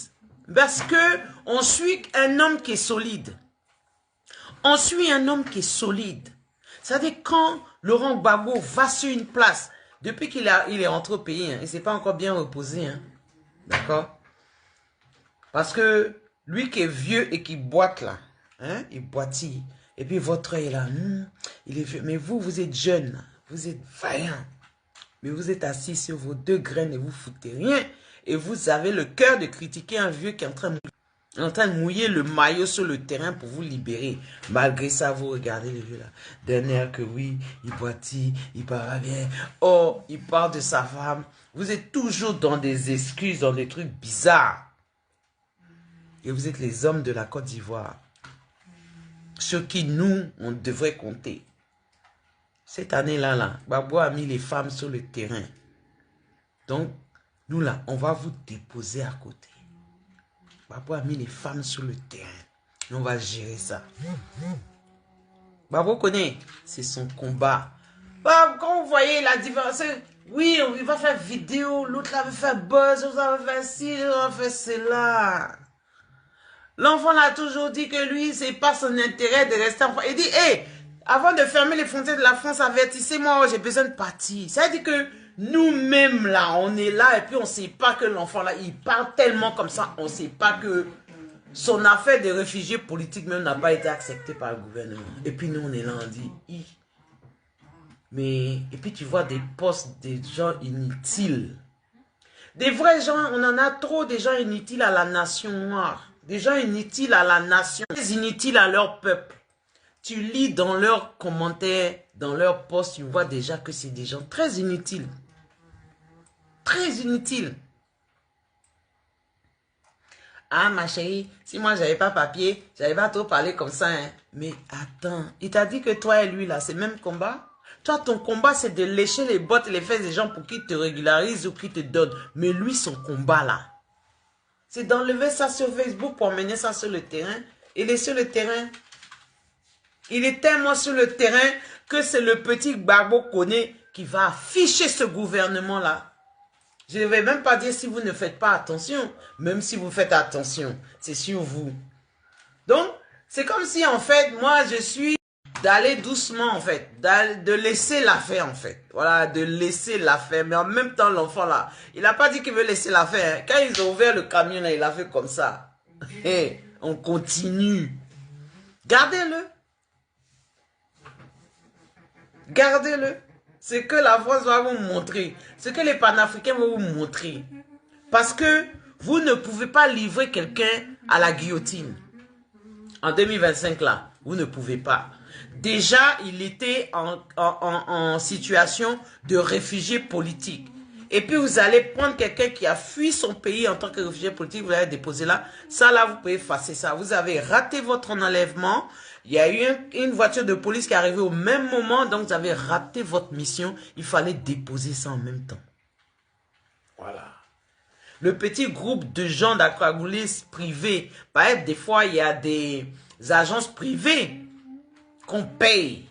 Parce que on suit un homme qui est solide. On suit un homme qui est solide. C'est-à-dire quand Laurent Gbagbo va sur une place, depuis qu'il est rentré au pays, hein, il ne s'est pas encore bien reposé. Hein, d'accord? Parce que lui qui est vieux et qui boite là, hein, il boitille. Et puis votre œil là, il est vieux. Mais vous êtes jeune, vous êtes vaillant. Mais vous êtes assis sur vos 2 graines et vous foutez rien. Et vous avez le cœur de critiquer un vieux qui est en train de mouiller le maillot sur le terrain pour vous libérer. Malgré ça, vous regardez le vieux là. D'un air que oui, il boitille, il parle bien. Oh, il parle de sa femme. Vous êtes toujours dans des excuses, dans des trucs bizarres. Et vous êtes les hommes de la Côte d'Ivoire. Sur qui nous, on devrait compter. Cette année-là, Gbagbo a mis les femmes sur le terrain. Donc, nous là, on va vous déposer à côté. Gbagbo a mis les femmes sur le terrain. Et on va gérer ça. Gbagbo connaît, c'est son combat. Quand vous voyez la différence, oui, il va faire vidéo, l'autre là va faire buzz, l'autre va faire ci, l'autre va faire cela. L'enfant l'a toujours dit que lui, c'est pas son intérêt de rester en France. Il dit, hé, avant de fermer les frontières de la France, avertissez-moi, j'ai besoin de partir. Ça veut dire que nous-mêmes, là, on est là et puis on ne sait pas que l'enfant, là, il parle tellement comme ça. On ne sait pas que son affaire de réfugié politique même n'a pas été acceptée par le gouvernement. Et puis nous, on est là, on dit, mais, et puis tu vois des postes, des gens inutiles. Des vrais gens, on en a trop, des gens inutiles à la nation noire. Des gens inutiles à la nation, des inutiles à leur peuple. Tu lis dans leurs commentaires, dans leurs posts, tu vois déjà que c'est des gens très inutiles. Très inutiles. Ah, ma chérie, si moi, j'avais pas papier, j'avais pas trop parlé comme ça. Hein. Mais attends, il t'a dit que toi et lui, là, c'est le même combat? Toi, ton combat, c'est de lécher les bottes et les fesses des gens pour qu'ils te régularisent ou qu'ils te donnent. Mais lui, son combat, là, c'est d'enlever ça sur Facebook pour emmener ça sur le terrain. Il est sur le terrain. Il est tellement sur le terrain que c'est le petit Gbagbo Koné qui va afficher ce gouvernement-là. Je ne vais même pas dire si vous ne faites pas attention. Même si vous faites attention, c'est sur vous. Donc, c'est comme si en fait, moi je suis d'aller doucement en fait. De laisser l'affaire en fait. Voilà, de laisser l'affaire. Mais en même temps, l'enfant là, il n'a pas dit qu'il veut laisser l'affaire. Hein. Quand ils ont ouvert le camion là, il a fait comme ça. Et on continue. Gardez-le. Gardez-le. C'est que la France va vous montrer. Ce que les panafricains vont vous montrer. Parce que vous ne pouvez pas livrer quelqu'un à la guillotine. En 2025 là, vous ne pouvez pas. Déjà, il était en situation de réfugié politique. Et puis vous allez prendre quelqu'un qui a fui son pays en tant que réfugié politique, vous allez déposer là. Ça là, vous pouvez effacer ça. Vous avez raté votre enlèvement. Il y a eu une voiture de police qui est arrivée au même moment, donc vous avez raté votre mission. Il fallait déposer ça en même temps. Voilà. Le petit groupe de gens d'agragoulistes privés, des fois il y a des agences privées qu'on paye.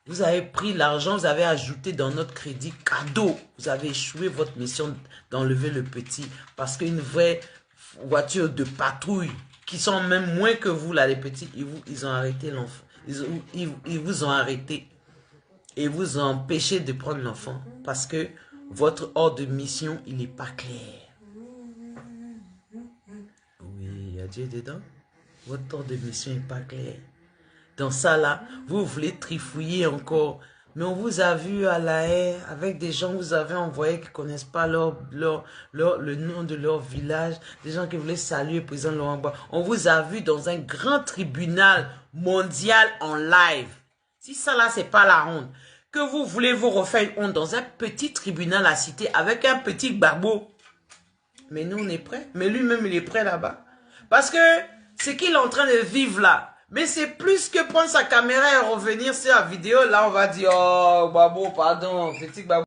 Vous avez pris l'argent, vous avez ajouté dans notre crédit cadeau. Vous avez échoué votre mission d'enlever le petit. Parce qu'une vraie voiture de patrouille, qui sont même moins que vous, là, les petits, ils ont arrêté l'enfant. Ils vous ont arrêté. Et vous ont empêché de prendre l'enfant. Parce que votre ordre de mission, il n'est pas clair. Oui, il y a Dieu dedans. Votre ordre de mission n'est pas clair. Dans ça là, vous voulez trifouiller encore. Mais on vous a vu à La Haye avec des gens que vous avez envoyés qui ne connaissent pas le nom de leur village. Des gens qui voulaient saluer le président Laurent Gbagbo. On vous a vu dans un grand tribunal mondial en live. Si ça là, c'est pas la honte. Que vous voulez vous refaire une honte dans un petit tribunal à Cité avec un petit Gbagbo. Mais nous, on est prêts. Mais lui-même, il est prêt là-bas. Parce que ce qu'il est en train de vivre là, mais c'est plus que prendre sa caméra et revenir sur la vidéo. Là, on va dire, oh, Gbagbo, pardon, petit Gbagbo.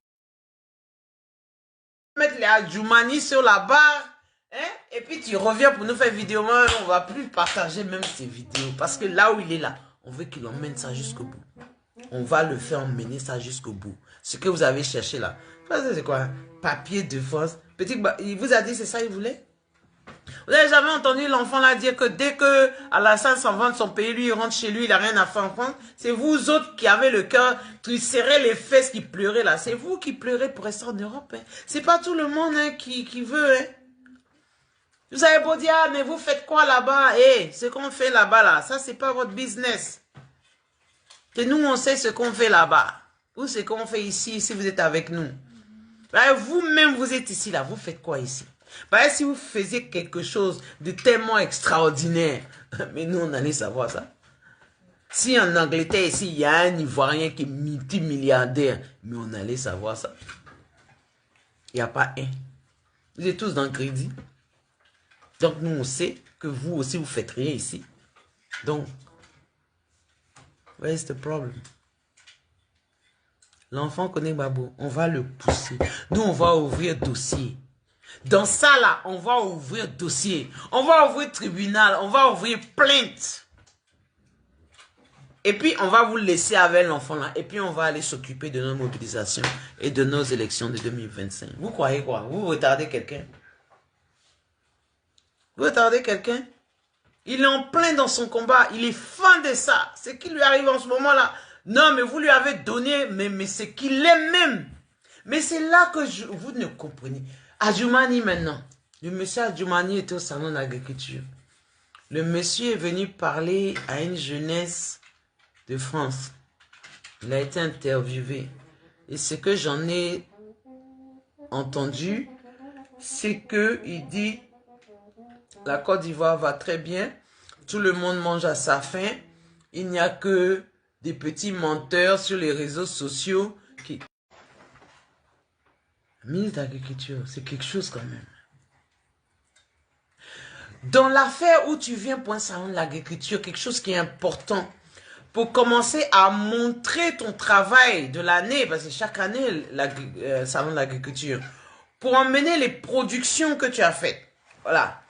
Mettre les Adjoumani sur la barre. Hein? Et puis, tu reviens pour nous faire vidéo. Moi, on ne va plus partager même ces vidéos. Parce que là où il est là, on veut qu'il emmène ça jusqu'au bout. On va le faire emmener ça jusqu'au bout. Ce que vous avez cherché là. C'est quoi? Papier de force. Petit Gbagbo, il vous a dit c'est ça il voulait? Vous n'avez jamais entendu l'enfant là dire que dès que Alassane s'en va de son pays, lui il rentre chez lui, il n'a rien à faire en France. C'est vous autres qui avez le cœur, tu serrez les fesses qui pleuraient là. C'est vous qui pleurez pour rester en Europe. Hein. C'est pas tout le monde hein, qui veut. Hein. Vous avez beau dire, ah, mais vous faites quoi là-bas? Eh, ce qu'on fait là-bas là, ça c'est pas votre business. Et nous on sait ce qu'on fait là-bas. Ou ce qu'on fait ici, si vous êtes avec nous. Vous-même vous êtes ici là, vous faites quoi ici? Si vous faisiez quelque chose de tellement extraordinaire, mais nous, on allait savoir ça. Si en Angleterre, ici, il y a un Ivoirien qui est multimilliardaire, mais on allait savoir ça. Il n'y a pas un. Vous êtes tous dans le crédit. Donc, nous, on sait que vous aussi, vous ne faites rien ici. Donc, where's the problem? L'enfant connaît Gbagbo. On va le pousser. Nous, on va ouvrir dossier. Dans ça, là, on va ouvrir dossier. On va ouvrir tribunal. On va ouvrir plainte. Et puis, on va vous laisser avec l'enfant, là. Et puis, on va aller s'occuper de nos mobilisations et de nos élections de 2025. Vous croyez quoi? Vous retardez quelqu'un? Vous retardez quelqu'un? Il est en plein dans son combat. Il est fan de ça. Ce qui lui arrive en ce moment-là. Non, mais vous lui avez donné, mais c'est qu'il aime même. Mais c'est là que vous ne comprenez. Adjoumani maintenant. Le monsieur Adjoumani était au salon de l'agriculture. Le monsieur est venu parler à une jeunesse de France. Il a été interviewé. Et ce que j'en ai entendu, c'est qu'il dit la Côte d'Ivoire va très bien. Tout le monde mange à sa faim. Il n'y a que des petits menteurs sur les réseaux sociaux qui... Ministre d'Agriculture, c'est quelque chose quand même. Dans l'affaire où tu viens pour un salon de l'agriculture, quelque chose qui est important, pour commencer à montrer ton travail de l'année, parce que chaque année, salon de l'agriculture, pour emmener les productions que tu as faites. Voilà.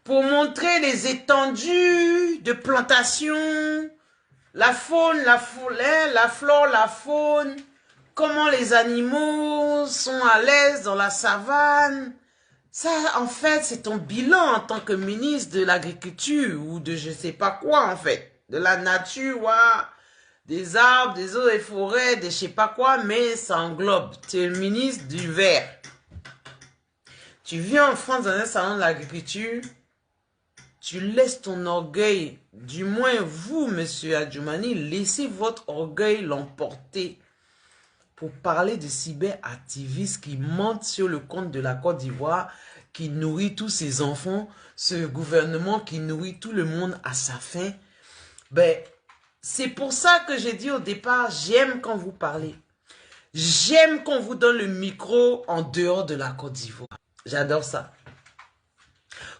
Pour montrer les étendues de plantations, la faune, la flore, la faune, comment les animaux sont à l'aise dans la savane. Ça, en fait, c'est ton bilan en tant que ministre de l'Agriculture ou de je sais pas quoi, en fait. De la nature, ouais, des arbres, des eaux et forêts, des je sais pas quoi, mais ça englobe. Tu es le ministre du vert. Tu viens en France dans un salon de l'agriculture, tu laisses ton orgueil, du moins vous, monsieur Adjoumani, laissez votre orgueil l'emporter pour parler de cyberactivistes qui mentent sur le compte de la Côte d'Ivoire, qui nourrit tous ses enfants, ce gouvernement qui nourrit tout le monde à sa faim. Ben, c'est pour ça que j'ai dit au départ, j'aime quand vous parlez. J'aime qu'on vous donne le micro en dehors de la Côte d'Ivoire. J'adore ça.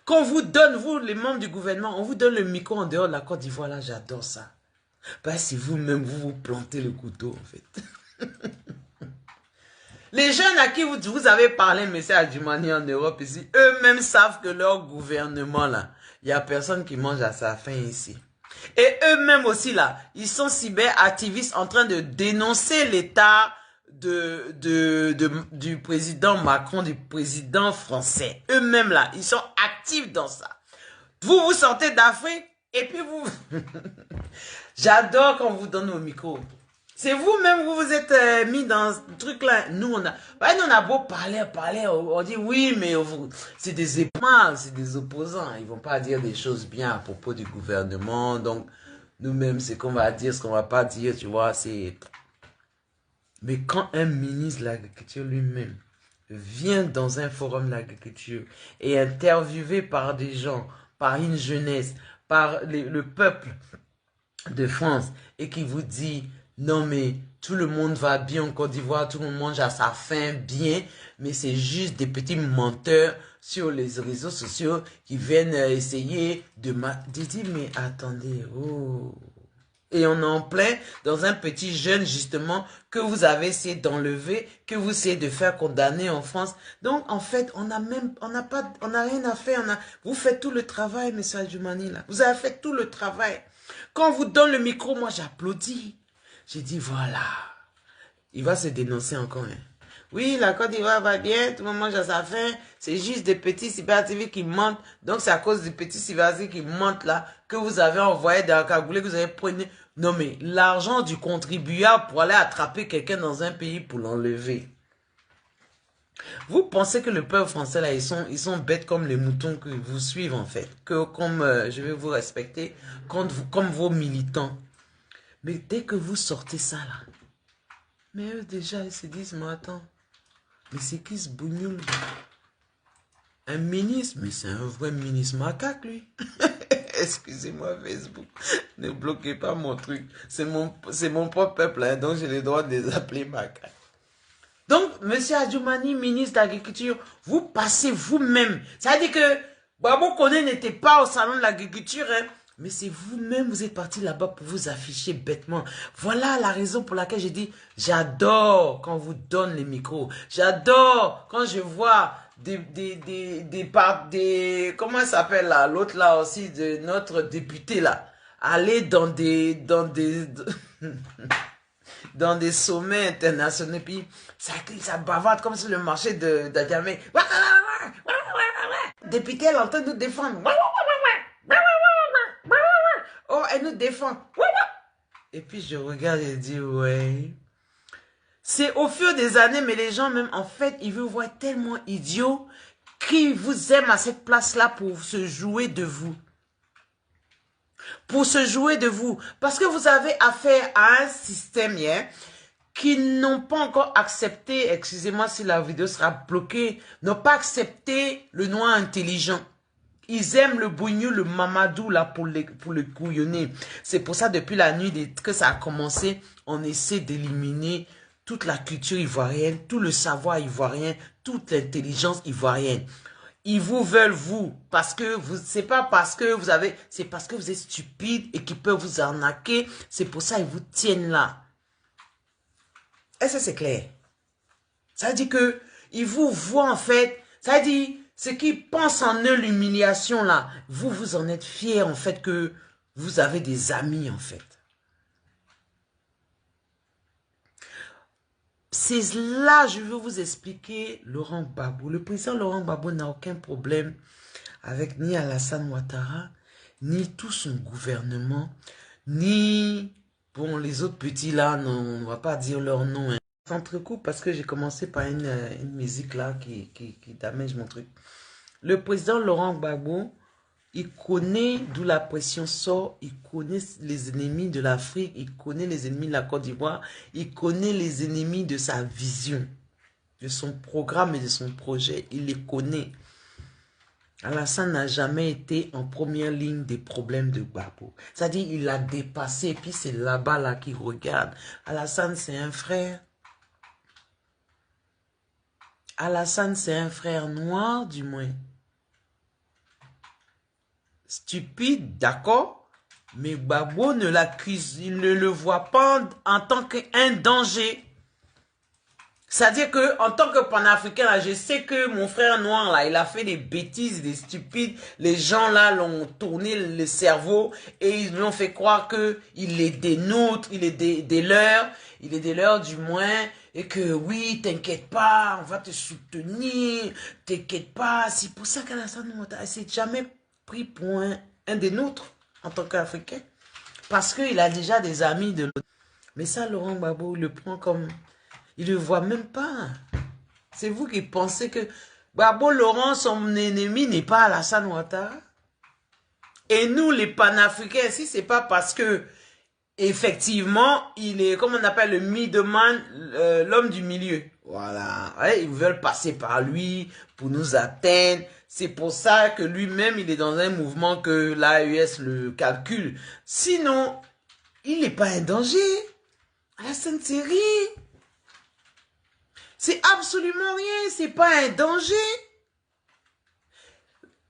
Qu'on vous donne, vous, les membres du gouvernement, on vous donne le micro en dehors de la Côte d'Ivoire, là, j'adore ça. Ben, si vous-même, vous plantez le couteau, en fait. Les jeunes à qui vous avez parlé, M. Adjoumani, en Europe, ici, eux-mêmes savent que leur gouvernement, là, il n'y a personne qui mange à sa faim ici. Et eux-mêmes aussi, là, ils sont cyberactivistes en train de dénoncer l'état du président Macron, du président français. Eux-mêmes, là, ils sont actifs dans ça. Vous sortez d'Afrique et puis vous... J'adore quand on vous donne au micro. C'est vous-même, vous êtes mis dans ce truc-là. Nous, on a beau parler, on dit oui, mais c'est des épaules, c'est des opposants. Ils vont pas dire des choses bien à propos du gouvernement. Donc, nous-mêmes, c'est qu'on va dire, ce qu'on va pas dire, tu vois, c'est... Mais quand un ministre de l'Agriculture lui-même vient dans un forum de l'agriculture et est interviewé par des gens, par une jeunesse, par le peuple de France, et qui vous dit... Non, mais tout le monde va bien en Côte d'Ivoire, tout le monde mange à sa faim bien, mais c'est juste des petits menteurs sur les réseaux sociaux qui viennent essayer de... Dit, mais attendez, oh... Et on est en plein dans un petit jeune, justement, que vous avez essayé d'enlever, que vous essayez de faire condamner en France. Donc, en fait, on n'a rien à faire. Vous faites tout le travail, M. Adjoumani, là. Vous avez fait tout le travail. Quand on vous donne le micro, moi, j'applaudis. J'ai dit, voilà, il va se dénoncer encore. Hein. Oui, la Côte d'Ivoire va bien, tout le monde mange à sa faim. C'est juste des petits cyberactivistes qui mentent. Donc, c'est à cause des petits cyberactivistes qui mentent là, que vous avez envoyé dans la cagoulée, que vous avez pris. Non, mais l'argent du contribuable pour aller attraper quelqu'un dans un pays pour l'enlever. Vous pensez que le peuple français, là, ils sont bêtes comme les moutons que vous suivent, en fait. Que comme je vais vous respecter, comme vos militants. Mais dès que vous sortez ça là, mais eux déjà ils se disent, mais attends, mais c'est qui ce bougnoul? Un ministre, mais c'est un vrai ministre macaque lui. Excusez-moi Facebook, ne bloquez pas mon truc. C'est mon propre peuple, hein, donc j'ai le droit de les appeler macaques. Donc, monsieur Adjoumani, ministre d'Agriculture, vous passez vous-même. Ça veut dire que Babo Koné n'était pas au salon de l'agriculture, hein. Mais c'est vous-même, vous êtes parti là-bas pour vous afficher bêtement. Voilà la raison pour laquelle j'ai dit, j'adore quand on vous donne les micros. J'adore quand je vois comment ça s'appelle là, l'autre là aussi, de notre député là, aller dans des sommets internationaux, puis ça bavarde comme sur le marché d'Adjamé. Député, elle entend nous défendre. Oh, elle nous défend. Et puis je regarde et dis, ouais. C'est au fur des années, mais les gens même, en fait, ils vous voient tellement idiots qu'ils vous aiment à cette place-là pour se jouer de vous. Pour se jouer de vous. Parce que vous avez affaire à un système hier qui n'ont pas encore accepté, excusez-moi si la vidéo sera bloquée, n'ont pas accepté le noir intelligent. Ils aiment le bougnou, le mamadou là pour le couillonner. C'est pour ça depuis la nuit que ça a commencé, on essaie d'éliminer toute la culture ivoirienne, tout le savoir ivoirien, toute l'intelligence ivoirienne. Ils vous veulent vous, parce que c'est pas parce que vous avez, c'est parce que vous êtes stupide et qu'ils peuvent vous arnaquer. C'est pour ça qu'ils vous tiennent là. Est-ce que c'est clair? Ça veut dire que ils vous voient en fait, ça veut dire C'est qu'ils pensent en eux l'humiliation là. Vous, vous en êtes fiers en fait que vous avez des amis en fait. C'est là, je veux vous expliquer Laurent Gbagbo. Le président Laurent Gbagbo n'a aucun problème avec ni Alassane Ouattara, ni tout son gouvernement, ni, bon, les autres petits là, non, on ne va pas dire leur nom. Hein. S'entrecoupe parce que j'ai commencé par une musique là qui damage mon truc. Le président Laurent Gbagbo, il connaît d'où la pression sort, il connaît les ennemis de l'Afrique, il connaît les ennemis de la Côte d'Ivoire, il connaît les ennemis de sa vision, de son programme et de son projet, il les connaît. Alassane n'a jamais été en première ligne des problèmes de Gbagbo. C'est-à-dire, il a dépassé, et puis c'est là-bas là qu'il regarde. Alassane, c'est un frère. Alassane, c'est un frère noir, du moins. Stupide, d'accord, mais Gbagbo ne l'accuse, il ne le voit pas en tant qu'un danger. C'est-à-dire que en tant que panafricain, là, je sais que mon frère noir, là, il a fait des bêtises, des stupides. Les gens, là, l'ont tourné le cerveau et ils lui ont fait croire que il est des nôtres, il est des leurs, il est des leurs du moins. Et que oui, t'inquiète pas, on va te soutenir, t'inquiète pas. C'est pour ça qu'Alassane Ouattara s'est jamais pris pour un des nôtres en tant qu'Africain. Parce qu'il a déjà des amis de l'autre. Mais ça, Laurent Gbagbo, il le prend comme... Il ne le voit même pas. C'est vous qui pensez que Gbagbo Laurent, son ennemi, n'est pas Alassane Ouattara. Et nous, les panafricains, si c'est pas parce que, effectivement, il est, comme on appelle le middleman, l'homme du milieu. Voilà. Ouais, ils veulent passer par lui pour nous atteindre. C'est pour ça que lui-même, il est dans un mouvement que l'AES le calcule. Sinon, il n'est pas un danger. Alassane, c'est rien. C'est absolument rien, c'est pas un danger.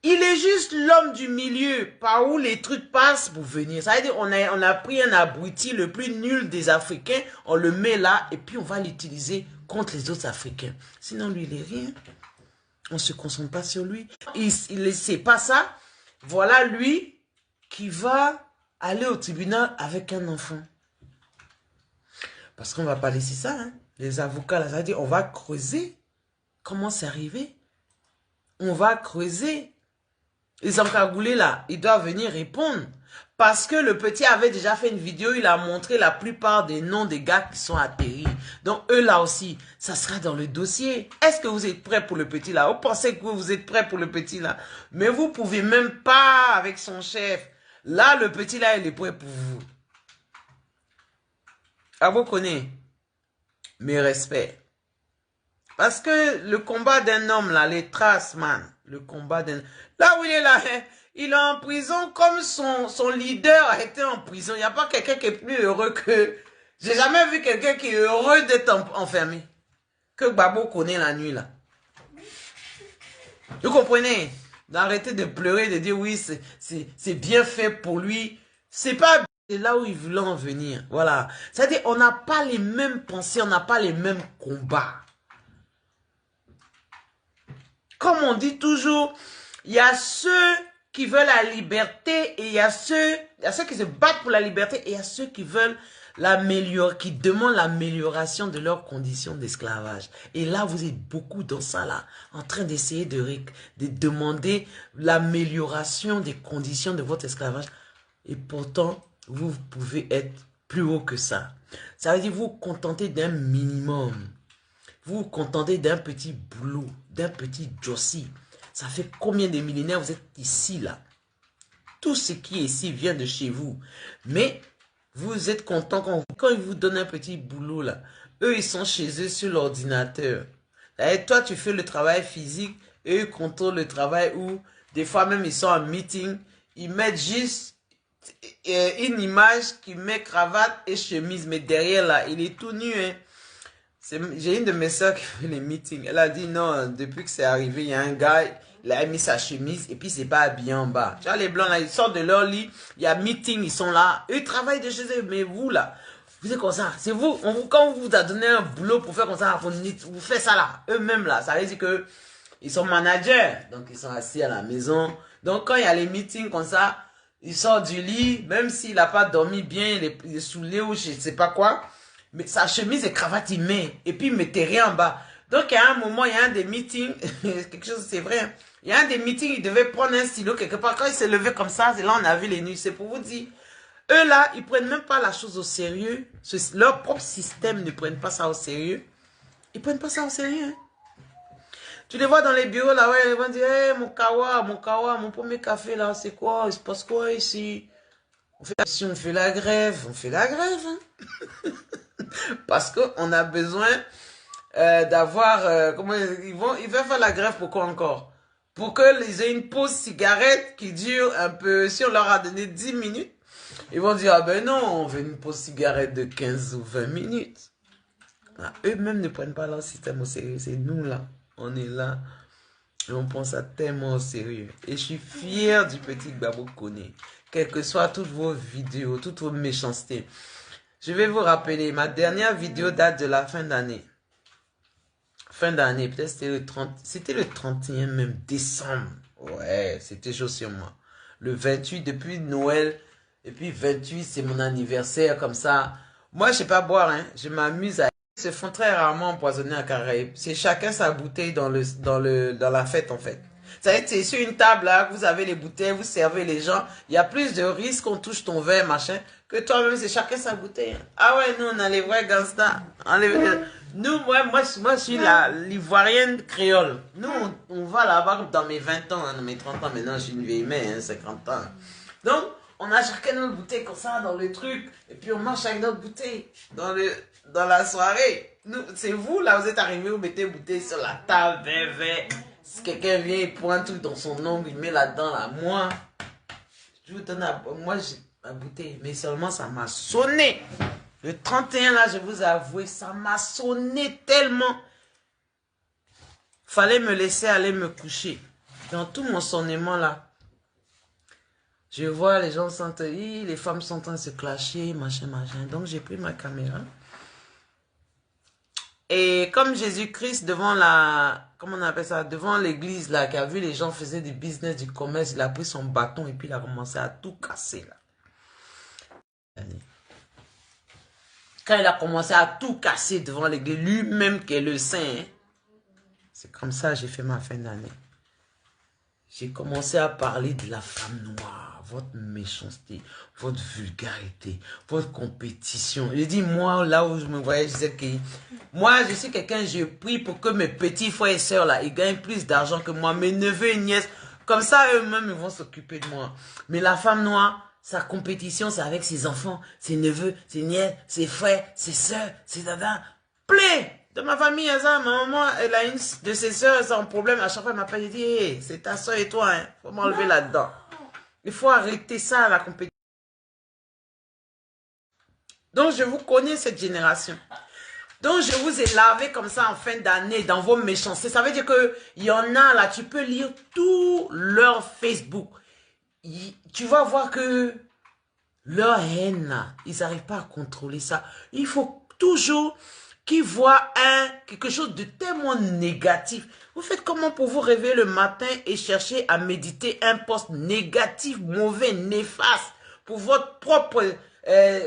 Il est juste l'homme du milieu, par où les trucs passent pour venir. Ça veut dire on a pris un abruti le plus nul des Africains, on le met là et puis on va l'utiliser contre les autres Africains. Sinon, lui, il est rien. On ne se concentre pas sur lui. C'est pas ça. Voilà lui qui va aller au tribunal avec un enfant. Parce qu'on ne va pas laisser ça, hein. Les avocats, là, ça veut dire on va creuser. Comment c'est arrivé? On va creuser. Les encagoulés, là, ils doivent venir répondre. Parce que le petit avait déjà fait une vidéo, il a montré la plupart des noms des gars qui sont atterris. Donc, eux, là aussi, ça sera dans le dossier. Est-ce que vous êtes prêts pour le petit, là? Vous pensez que vous êtes prêts pour le petit, là? Mais vous pouvez même pas avec son chef. Là, le petit, là, il est prêt pour vous. Ah, vous connaissez? Mes respects. Parce que le combat d'un homme, là, les traces, man, le combat d'un... Là où il est là, hein, il est en prison comme son leader a été en prison. Il n'y a pas quelqu'un qui est plus heureux que... J'ai jamais vu quelqu'un qui est heureux d'être enfermé. Que Gbagbo connaît la nuit, là. Vous comprenez? D'arrêter de pleurer, de dire oui, c'est bien fait pour lui. C'est pas... C'est là où il voulait en venir. Voilà. C'est-à-dire, on n'a pas les mêmes pensées, on n'a pas les mêmes combats. Comme on dit toujours, il y a ceux qui veulent la liberté et il y a ceux qui se battent pour la liberté et il y a ceux qui veulent l'améliorer, qui demandent l'amélioration de leurs conditions d'esclavage. Et là, vous êtes beaucoup dans ça, là, en train d'essayer de demander l'amélioration des conditions de votre esclavage. Et pourtant, vous pouvez être plus haut que ça. Ça veut dire vous vous contentez d'un minimum. Vous vous contentez d'un petit boulot, d'un petit jossi. Ça fait combien de millénaires vous êtes ici, là? Tout ce qui est ici vient de chez vous. Mais vous êtes content quand ils vous donnent un petit boulot, là. Eux, ils sont chez eux sur l'ordinateur. Et toi, tu fais le travail physique. Eux, ils contrôlent le travail où, des fois même, ils sont en meeting. Ils mettent juste une image qui met cravate et chemise. Mais derrière, là, il est tout nu, hein. J'ai une de mes soeurs qui fait les meetings. Elle a dit non, depuis que c'est arrivé, il y a un gars, il a mis sa chemise et puis c'est pas habillé en bas. Tu vois, les blancs là, ils sortent de leur lit, il y a meeting, ils sont là. Eux, ils travaillent de chez eux, mais vous là, vous êtes comme ça. C'est vous, quand on vous a donné un boulot pour faire comme ça, vous faites ça là. Eux-mêmes là, ça veut dire que ils sont managers. Donc, ils sont assis à la maison. Donc, quand il y a les meetings comme ça, il sort du lit, même s'il n'a pas dormi bien, il est saoulé ou je ne sais pas quoi. Mais sa chemise et cravate, il met. Et puis, il ne mettait rien en bas. Donc, il y a un moment, il y a un des meetings, quelque chose, c'est vrai. Hein. Il y a un des meetings, il devait prendre un stylo quelque part. Quand il s'est levé comme ça, c'est là on a vu les nuits. C'est pour vous dire. Eux là, ils prennent même pas la chose au sérieux. Leur propre système ne prennent pas ça au sérieux. Ils prennent pas ça au sérieux. Hein. Tu les vois dans les bureaux là, ouais, ils vont dire, hey, mon kawa, mon premier café là, c'est quoi? Il se passe quoi ici? Si on fait la grève, on fait la grève. Hein. Parce qu'on a besoin d'avoir, comment ils vont faire la grève pourquoi encore? Pour qu'ils aient une pause cigarette qui dure un peu, si on leur a donné 10 minutes, ils vont dire, ah ben non, on veut une pause cigarette de 15 ou 20 minutes. Ah, eux-mêmes ne prennent pas leur système au sérieux, c'est nous là. On est là et on prend ça tellement au sérieux. Et je suis fier du petit Gbagbo Koné. Quelles que soient toutes vos vidéos, toutes vos méchancetés. Je vais vous rappeler, ma dernière vidéo date de la fin d'année. Fin d'année, peut-être c'était le 31 même décembre. Ouais, c'était chaud sur moi. Le 28, depuis Noël, et puis 28, c'est mon anniversaire, comme ça. Moi, je sais pas boire, hein. Je m'amuse à... Ils se font très rarement empoisonner à Caraïbes. C'est chacun sa bouteille dans la fête, en fait. Ça veut dire, c'est sur une table, là, vous avez les bouteilles, vous servez les gens. Il y a plus de risques qu'on touche ton verre, machin, que toi-même, c'est chacun sa bouteille. Ah ouais, nous, on a les vrais gangsters. Nous, moi, je suis l'ivoirienne créole. Nous, on va là-bas dans mes 20 ans, hein, dans mes 30 ans. Maintenant, je suis une vieille mère, hein, 50 ans. Donc, on a chacun notre bouteille comme ça dans le truc. Et puis, on marche avec notre bouteille dans la soirée. C'est vous, là, vous êtes arrivés, vous mettez bouteille sur la table, verre. Si quelqu'un vient, il prend un truc dans son ongle, il met là-dedans, là. Moi, je vous donne moi, j'ai ma bouteille. Mais seulement, ça m'a sonné. Le 31, là, je vous avoue, ça m'a sonné tellement. Fallait me laisser aller me coucher. Dans tout mon sonnement, là, je vois les gens sont, les femmes sont en train de se clasher, machin. Donc, j'ai pris ma caméra. Et comme Jésus-Christ devant comment on appelle ça, devant l'église, là, qui a vu les gens faisaient du business, du commerce, il a pris son bâton et puis il a commencé à tout casser, là. Quand il a commencé à tout casser devant l'église, lui-même qui est le saint, hein, c'est comme ça que j'ai fait ma fin d'année. J'ai commencé à parler de la femme noire, votre méchanceté, votre vulgarité, votre compétition. J'ai dit, moi, là où je me voyais, je disais que moi, je suis quelqu'un, je prie pour que mes petits frères et sœurs, là, ils gagnent plus d'argent que moi, mes neveux et nièces. Comme ça, eux-mêmes, ils vont s'occuper de moi. Mais la femme noire, sa compétition, c'est avec ses enfants, ses neveux, ses nièces, ses frères, ses sœurs, ses dadas. Plais! De ma famille, ça, ma maman, elle a une de ses sœurs, elle a un problème. À chaque fois, elle m'appelle, elle dit, hey, c'est ta soeur et toi, hein. Faut m'enlever là-dedans. Il faut arrêter ça, la compétition. Donc, je vous connais cette génération. Donc, je vous ai lavé comme ça en fin d'année dans vos méchancetés. Ça veut dire qu'il y en a là, tu peux lire tout leur Facebook. Tu vas voir que leur haine, là, ils n'arrivent pas à contrôler ça. Il faut toujours qu'ils voient quelque chose de tellement négatif. Vous faites comment pour vous réveiller le matin et chercher à méditer un post négatif, mauvais, néfaste pour votre propre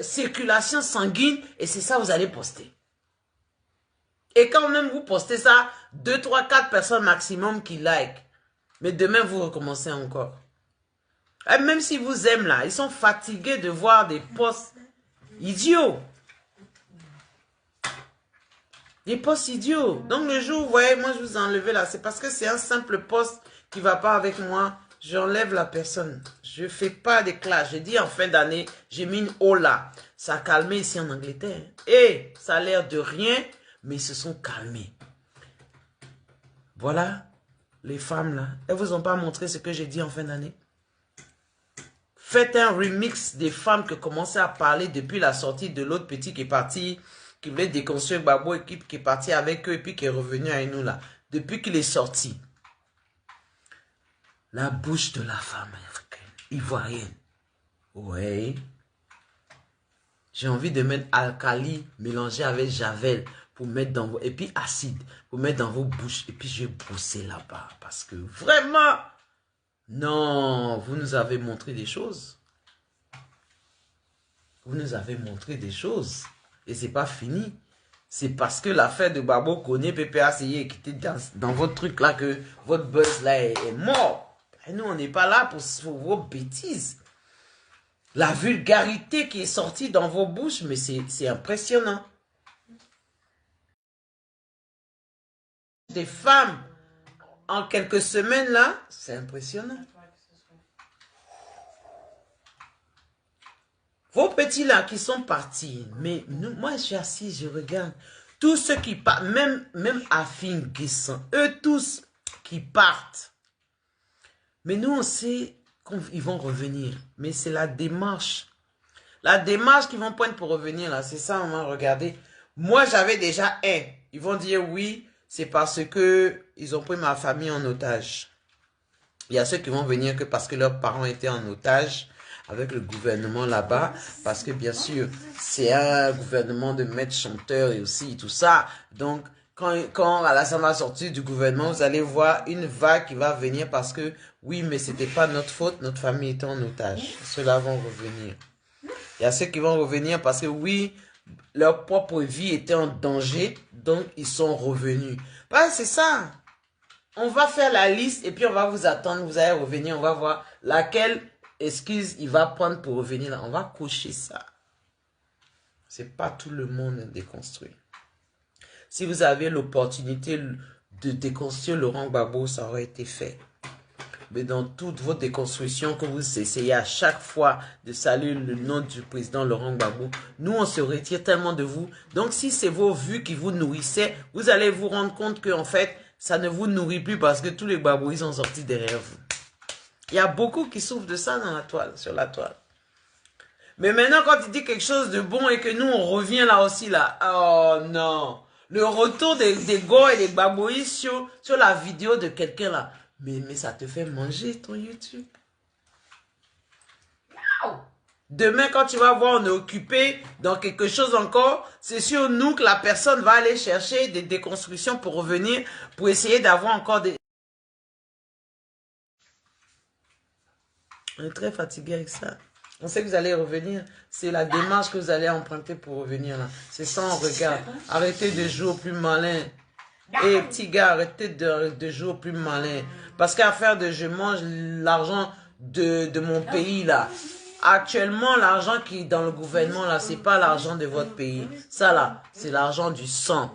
circulation sanguine et c'est ça que vous allez poster. Et quand même vous postez ça, 2, 3, 4 personnes maximum qui like. Mais demain vous recommencez encore. Et même si vous aimez là, ils sont fatigués de voir des posts idiots. Des posts idiots. Donc le jour où vous voyez, moi je vous ai enlevé là, c'est parce que c'est un simple post qui ne va pas avec moi. J'enlève la personne. Je ne fais pas des clashs. J'ai dit en fin d'année, j'ai mis une hola. Ça a calmé ici en Angleterre. Et ça a l'air de rien, mais ils se sont calmés. Voilà, les femmes là. Elles ne vous ont pas montré ce que j'ai dit en fin d'année. Faites un remix des femmes qui commençaient à parler depuis la sortie de l'autre petit qui est parti, qui voulait déconstruire Gbagbo, équipe qui est parti avec eux et puis qui est revenu à nous là. Depuis qu'il est sorti. La bouche de la femme africaine, ivoirienne. Oui. J'ai envie de mettre alcali mélangé avec javel pour mettre dans vos... Et puis acide, pour mettre dans vos bouches. Et puis je vais bosser là-bas. Parce que vraiment... Non, vous nous avez montré des choses. Vous nous avez montré des choses. Et c'est pas fini. C'est parce que l'affaire de Babo Koné, PPACI, qui était dans votre truc là, que votre buzz là est mort. Et nous, on n'est pas là pour vos bêtises. La vulgarité qui est sortie dans vos bouches, mais c'est impressionnant. Des femmes, en quelques semaines là, c'est impressionnant. Vos petits là qui sont partis, mais nous, moi je suis assis, je regarde. Tous ceux qui partent, même Afin Guisson, eux tous qui partent. Mais nous on sait qu'ils vont revenir. Mais c'est la démarche. La démarche qu'ils vont prendre pour revenir là, c'est ça on va regarder. Moi j'avais déjà un. Ils vont dire oui, c'est parce que ils ont pris ma famille en otage. Il y a ceux qui vont venir que parce que leurs parents étaient en otage avec le gouvernement là-bas, parce que bien sûr, c'est un gouvernement de maîtres chanteurs et aussi tout ça. Donc, quand Alassane va sortir du gouvernement, vous allez voir une vague qui va venir parce que, oui, mais c'était pas notre faute, notre famille était en otage. Ceux-là vont revenir. Il y a ceux qui vont revenir parce que, oui, leur propre vie était en danger, donc ils sont revenus. Bah, c'est ça. On va faire la liste et puis on va vous attendre, vous allez revenir, on va voir laquelle excuse il va prendre pour revenir là. On va cocher ça. C'est pas tout le monde déconstruit. Si vous avez l'opportunité de déconstruire Laurent Gbagbo, ça aurait été fait. Mais dans toutes vos déconstructions que vous essayez à chaque fois de saluer le nom du président Laurent Gbagbo, nous on se retire tellement de vous. Donc si c'est vos vues qui vous nourrissaient, vous allez vous rendre compte que en fait, ça ne vous nourrit plus parce que tous les Gbagbo, ils sont sortis derrière vous. Il y a beaucoup qui souffrent de ça dans la toile, sur la toile. Mais maintenant, quand il dit quelque chose de bon et que nous, on revient là aussi, là. Oh non. Le retour des Go et des Gbagboïs sur la vidéo de quelqu'un là. Mais ça te fait manger ton YouTube. Demain, quand tu vas voir, on est occupé dans quelque chose encore, c'est sur nous que la personne va aller chercher des déconstructions pour revenir, pour essayer d'avoir encore des... On est très fatigué avec ça. On sait que vous allez revenir. C'est la démarche que vous allez emprunter pour revenir là. C'est ça, on regarde. Arrêtez de jouer au plus malin. Et petit gars, arrêtez de jouer au plus malin. Parce qu'à faire de je mange l'argent de mon pays là. Actuellement, l'argent qui est dans le gouvernement là, c'est pas l'argent de votre pays. Ça là, c'est l'argent du sang.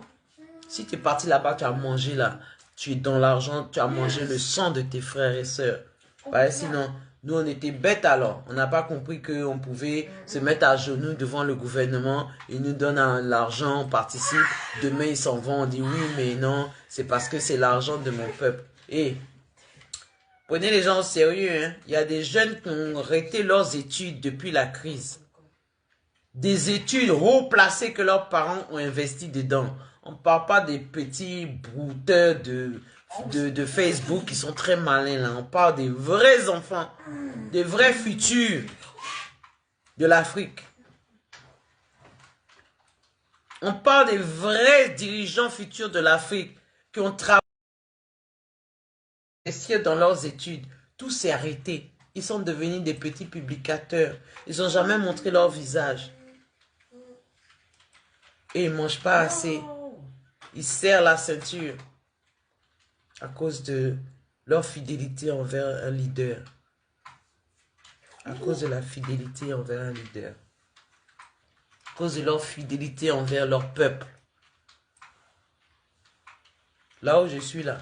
Si tu es parti là-bas, tu as mangé là. Tu es dans l'argent, tu as mangé le sang de tes frères et sœurs. Bah, sinon... Nous, on était bêtes alors. On n'a pas compris qu'on pouvait se mettre à genoux devant le gouvernement. Ils nous donnent l'argent, on participe. Demain, ils s'en vont. On dit oui, mais non. C'est parce que c'est l'argent de mon peuple. Et prenez les gens au sérieux. Hein. Il y a des jeunes qui ont arrêté leurs études depuis la crise. Des études haut placées que leurs parents ont investi dedans. On ne parle pas des petits brouteurs de Facebook qui sont très malins là. On parle des vrais enfants, des vrais futurs de l'Afrique. On parle des vrais dirigeants futurs de l'Afrique qui ont travaillé dans leurs études. Tout s'est arrêté. Ils sont devenus des petits publicateurs. Ils n'ont jamais montré leur visage. Et ils ne mangent pas assez. Ils serrent la ceinture. À cause de leur fidélité envers un leader. À cause de la fidélité envers un leader. À cause de leur fidélité envers leur peuple. Là où je suis là.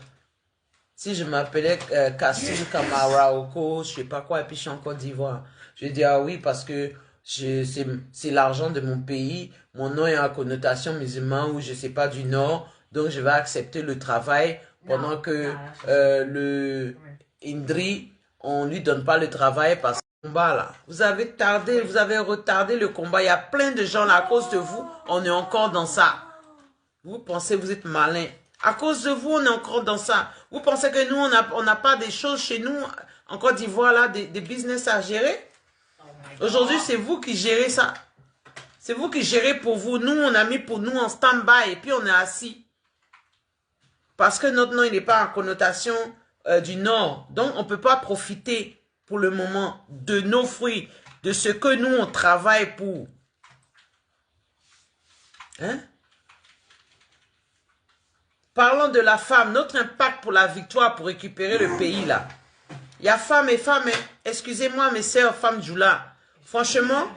Si je m'appelais Kassim Kamara Oko, je sais pas quoi, et puis je suis en Côte d'Ivoire. Je dis ah oui parce que c'est l'argent de mon pays. Mon nom est en connotation musulmane ou je sais pas du Nord. Donc je vais accepter le travail. Pendant que le Indri, on lui donne pas le travail parce que le combat là. Vous avez retardé le combat. Il y a plein de gens là, à cause de vous, on est encore dans ça. Vous pensez que vous êtes malin. À cause de vous, on est encore dans ça. Vous pensez que nous, on n'a pas des choses chez nous, en Côte d'Ivoire là, des business à gérer? Aujourd'hui, c'est vous qui gérez ça. C'est vous qui gérez pour vous. Nous, on a mis pour nous en stand-by et puis on est assis. Parce que notre nom, il n'est pas en connotation du Nord. Donc, on ne peut pas profiter pour le moment de nos fruits, de ce que nous, on travaille pour. Hein? Parlons de la femme, notre impact pour la victoire, pour récupérer le pays, là. Il y a femmes et femmes, excusez-moi, mes sœurs, femmes Djoula. Franchement,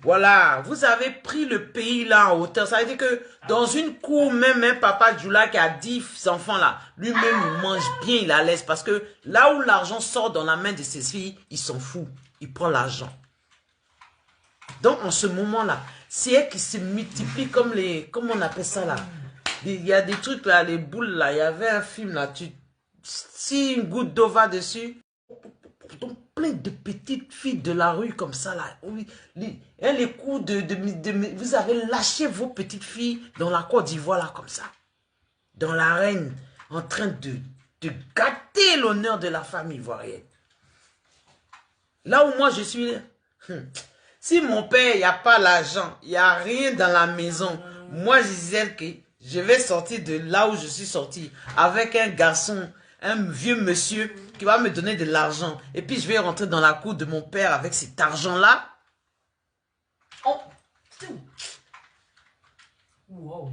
voilà, vous avez pris le pays, là, en hauteur. Ça veut dire que dans une cour, même un papa Djoula qui a 10 enfants, là, lui-même, il mange bien, il a l'aise. Parce que là où l'argent sort dans la main de ses filles, il s'en fout. Il prend l'argent. Donc, en ce moment-là, c'est elle qui se multiplie comme les... Comment on appelle ça, là? Il y a des trucs, là, les boules, là. Il y avait un film, là. Si une goutte d'eau va dessus, donc, plein de petites filles de la rue comme ça, là. Oui, les coups vous avez lâché vos petites filles dans la Côte d'Ivoire, là, comme ça. Dans l'arène, en train de gâter l'honneur de la famille ivoirienne. Là où moi, je suis... Si mon père, il n'y a pas l'argent, il n'y a rien dans la maison, moi, je disais que je vais sortir de là où je suis sorti avec un garçon, un vieux monsieur qui va me donner de l'argent. Et puis, je vais rentrer dans la cour de mon père avec cet argent-là. Oh. Wow.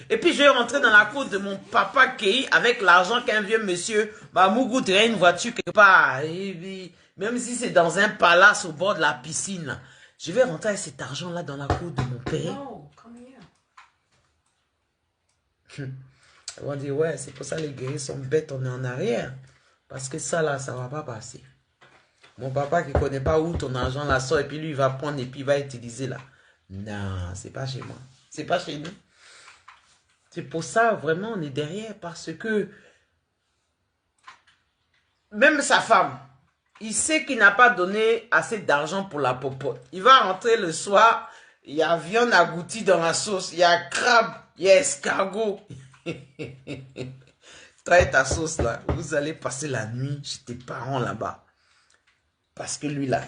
Et puis, je vais rentrer dans la cour de mon papa Kei avec l'argent qu'un vieux monsieur m'a mougouté une voiture quelque part. Et même si c'est dans un palace au bord de la piscine, je vais rentrer avec cet argent-là dans la cour de mon père. On va dire, ouais, c'est pour ça que les guerriers sont bêtes, on est en arrière. Parce que ça, là, ça ne va pas passer. Mon papa qui ne connaît pas où ton argent là sort, et puis lui, il va prendre et puis il va utiliser là. Non, c'est pas chez moi. C'est pas chez nous. C'est pour ça, vraiment, on est derrière. Parce que même sa femme, il sait qu'il n'a pas donné assez d'argent pour la popote. Il va rentrer le soir, il y a viande agoutie dans la sauce, il y a crabe, il y a escargot. Toi et ta sauce là, vous allez passer la nuit chez tes parents là-bas. Parce que lui là,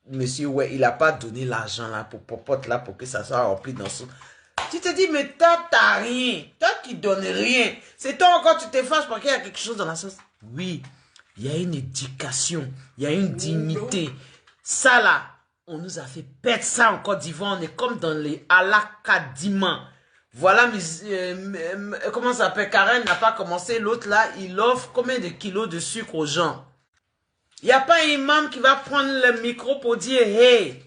monsieur, ouais, il n'a pas donné l'argent là pour popote là pour que ça soit rempli dans son... Tu te dis, mais toi, t'as rien. Toi qui donnes rien. C'est toi encore, tu te fâches parce qu'il y a quelque chose dans la sauce. Oui, il y a une éducation, il y a une dignité. Ça là, on nous a fait perdre ça en Côte d'Ivoire. On est comme dans les Alakadima. Voilà, comment ça s'appelle? Karen n'a pas commencé. L'autre là, il offre combien de kilos de sucre aux gens? Il n'y a pas un imam qui va prendre le micro pour dire, hey,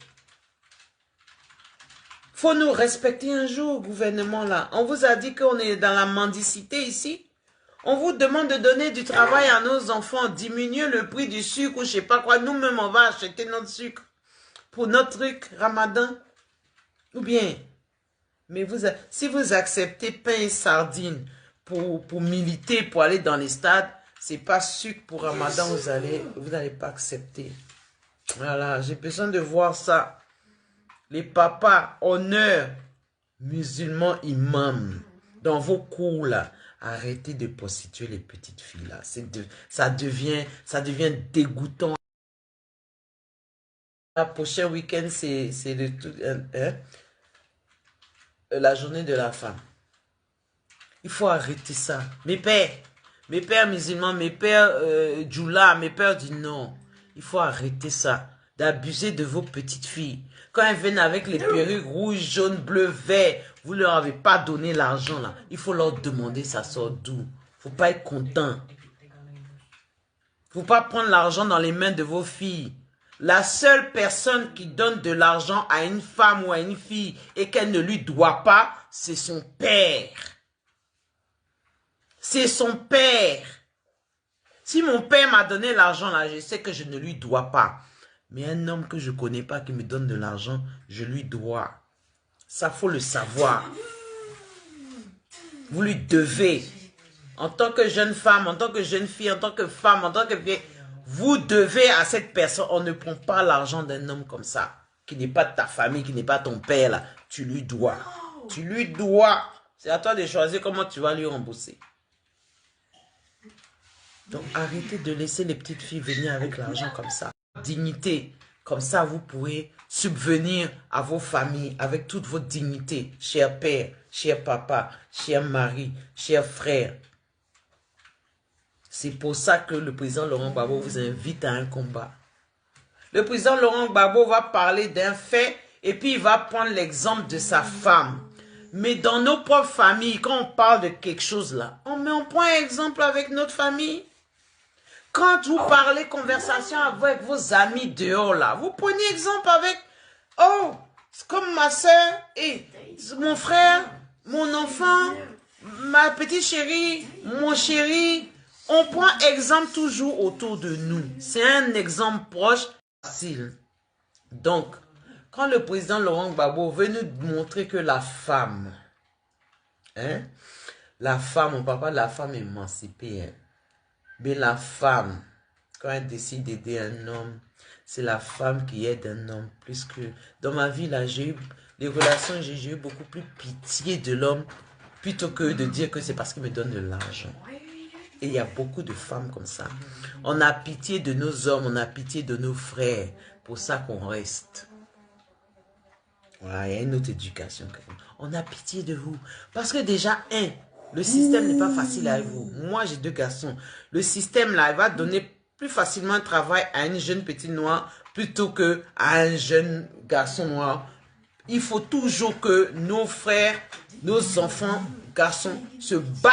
faut nous respecter un jour, gouvernement là. On vous a dit qu'on est dans la mendicité ici. On vous demande de donner du travail à nos enfants, diminuer le prix du sucre ou je sais pas quoi. Nous-mêmes, on va acheter notre sucre pour notre truc Ramadan. Ou bien, mais si vous acceptez pain et sardines pour militer, pour aller dans les stades, c'est pas sucre pour Ramadan, vous allez pas accepter. Voilà, j'ai besoin de voir ça. Les papas, honneur, musulmans, imams, dans vos cours là, arrêtez de prostituer les petites filles là. Ça devient dégoûtant. Le prochain week-end, c'est la journée de la femme. Il faut arrêter ça. Mes pères musulmans, mes pères djoula, mes pères du non. Il faut arrêter ça, d'abuser de vos petites filles. Quand elles viennent avec les perruques rouges, jaunes, bleus, verts, vous ne leur avez pas donné l'argent là. Il faut leur demander ça sort d'où. Faut pas être content. Faut pas prendre l'argent dans les mains de vos filles. La seule personne qui donne de l'argent à une femme ou à une fille et qu'elle ne lui doit pas, c'est son père. C'est son père. Si mon père m'a donné l'argent là, je sais que je ne lui dois pas. Mais un homme que je ne connais pas qui me donne de l'argent, je lui dois. Ça, faut le savoir. Vous lui devez. En tant que jeune femme, en tant que jeune fille, en tant que femme, en tant que vieille, vous devez à cette personne. On ne prend pas l'argent d'un homme comme ça, qui n'est pas de ta famille, qui n'est pas ton père là. Tu lui dois. Tu lui dois. C'est à toi de choisir comment tu vas lui rembourser. Donc arrêtez de laisser les petites filles venir avec l'argent comme ça. Dignité. Comme ça, vous pourrez subvenir à vos familles avec toute votre dignité, cher père, cher papa, cher mari, cher frère. C'est pour ça que le président Laurent Gbagbo vous invite à un combat. Le président Laurent Gbagbo va parler d'un fait et puis il va prendre l'exemple de sa femme. Mais dans nos propres familles, quand on parle de quelque chose là, on prend un exemple avec notre famille. Quand vous parlez conversation avec vos amis dehors là, vous prenez exemple avec, oh, c'est comme ma soeur et mon frère, mon enfant, ma petite chérie, mon chéri. On prend exemple toujours autour de nous. C'est un exemple proche, facile. Donc, quand le président Laurent Gbagbo veut nous montrer que la femme, la femme, on ne parle pas de la femme émancipée, mais la femme, quand elle décide d'aider un homme, c'est la femme qui aide un homme. Plus que dans ma vie, là, j'ai eu les relations, j'ai eu beaucoup plus pitié de l'homme plutôt que de dire que c'est parce qu'il me donne de l'argent. Et il y a beaucoup de femmes comme ça. On a pitié de nos hommes, on a pitié de nos frères. Pour ça qu'on reste. Voilà, il y a une autre éducation. On a pitié de vous. Parce que déjà, le système n'est pas facile avec vous. Moi, j'ai 2 garçons. Le système, là, il va donner plus facilement un travail à une jeune petite noire plutôt qu'à un jeune garçon noir. Il faut toujours que nos frères, nos enfants, garçons, se battent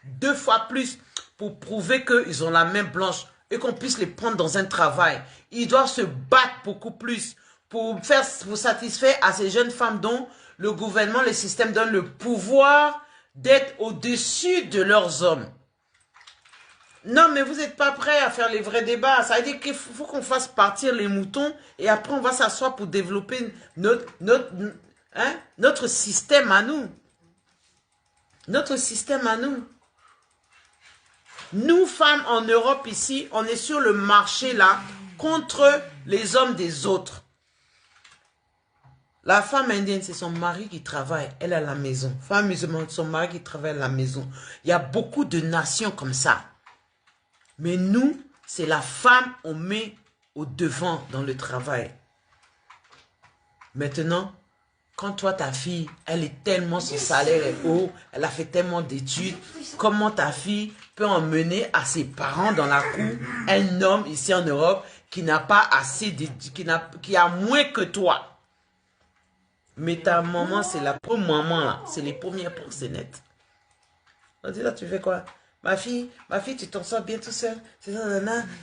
2 fois plus pour prouver qu'ils ont la main blanche et qu'on puisse les prendre dans un travail. Ils doivent se battre beaucoup plus pour satisfaire à ces jeunes femmes dont le gouvernement, le système donne le pouvoir d'être au-dessus de leurs hommes. Non, mais vous n'êtes pas prêts à faire les vrais débats. Ça veut dire qu'il faut qu'on fasse partir les moutons et après on va s'asseoir pour développer notre système à nous. Notre système à nous. Nous, femmes en Europe ici, on est sur le marché là contre les hommes des autres. La femme indienne, c'est son mari qui travaille, elle est à la maison. Femme musulmane, son mari qui travaille à la maison. Il y a beaucoup de nations comme ça. Mais nous, c'est la femme, on met au devant dans le travail. Maintenant, quand toi, ta fille, elle est tellement, son salaire est haut, elle a fait tellement d'études, comment ta fille peut emmener à ses parents dans la cour un homme ici en Europe qui n'a pas assez d'études, qui a moins que toi. Mais ta maman, c'est la première maman là, c'est les premières proxénètes. On dit là, tu fais quoi? Ma fille, tu t'en sors bien tout seul.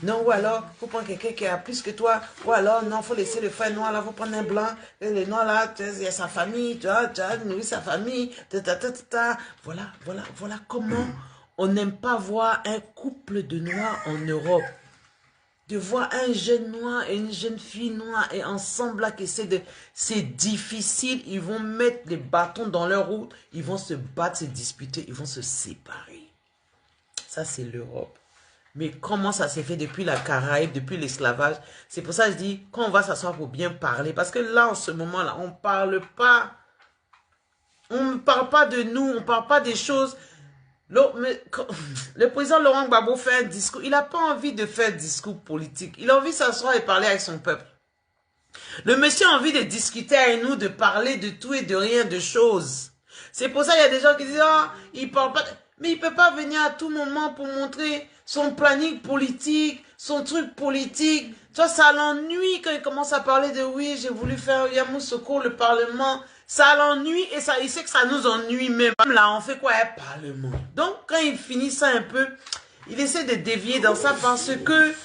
Non, ou alors, faut prendre quelqu'un qui a plus que toi. Ou alors, non, faut laisser le frère noir là, faut prendre un blanc. Le noir là, il y a sa famille, tu vois, nourrir sa famille. Voilà comment on n'aime pas voir un couple de noirs en Europe. De voir un jeune noir et une jeune fille noire et ensemble là, c'est difficile. Ils vont mettre les bâtons dans leur route, ils vont se battre, se disputer, ils vont se séparer. Ça, c'est l'Europe. Mais comment ça s'est fait depuis la Caraïbe, depuis l'esclavage? C'est pour ça que je dis, quand on va s'asseoir pour bien parler, parce que là, en ce moment-là, on ne parle pas. On ne parle pas de nous, on ne parle pas des choses. Le président Laurent Gbagbo fait un discours. Il n'a pas envie de faire un discours politique. Il a envie de s'asseoir et parler avec son peuple. Le monsieur a envie de discuter avec nous, de parler de tout et de rien, de choses. C'est pour ça qu'il y a des gens qui disent, ah, il ne parle pas... Mais il ne peut pas venir à tout moment pour montrer son planning politique, son truc politique. Tu vois, ça l'ennuie quand il commence à parler de oui, j'ai voulu faire Yamoussoukro, le Parlement. Ça l'ennuie et ça, il sait que ça nous ennuie même. Là, on fait quoi un Parlement? Donc, quand il finit ça un peu, il essaie de dévier dans ça parce que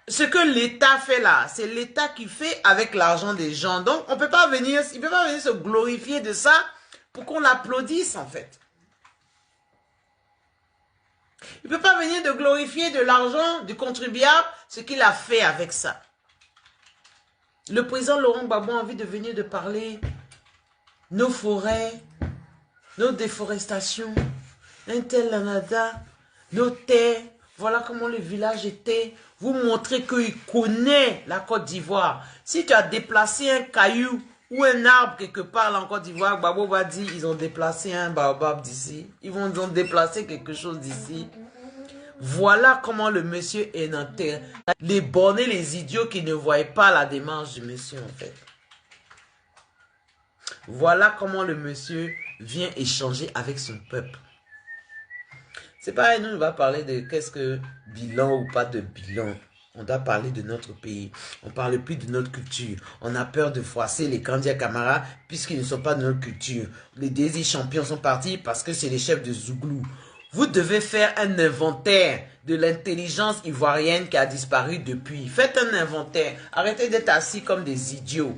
ce que l'État fait là, c'est l'État qui fait avec l'argent des gens. Donc, il ne peut pas venir se glorifier de ça pour qu'on l'applaudisse en fait. Il ne peut pas venir de glorifier de l'argent du contribuable, ce qu'il a fait avec ça. Le président Laurent Gbagbo a envie de venir de parler nos forêts, nos déforestations, un tel Lanada, nos terres, voilà comment le village était. Vous montrez qu'il connaît la Côte d'Ivoire. Si tu as déplacé un caillou ou un arbre quelque part là en Côte d'Ivoire, Gbagbo va dire ils ont déplacé un baobab d'ici. Ils ont déplacé quelque chose d'ici. Voilà comment le monsieur est intéressé. Les bornés, les idiots qui ne voient pas la démarche du monsieur, en fait. Voilà comment le monsieur vient échanger avec son peuple. C'est pareil, nous, on va parler de qu'est-ce que bilan ou pas de bilan. On doit parler de notre pays. On ne parle plus de notre culture. On a peur de froisser les Kandia Camara puisqu'ils ne sont pas de notre culture. Les Désir champions sont partis parce que c'est les chefs de Zouglou. Vous devez faire un inventaire de l'intelligence ivoirienne qui a disparu depuis. Faites un inventaire. Arrêtez d'être assis comme des idiots.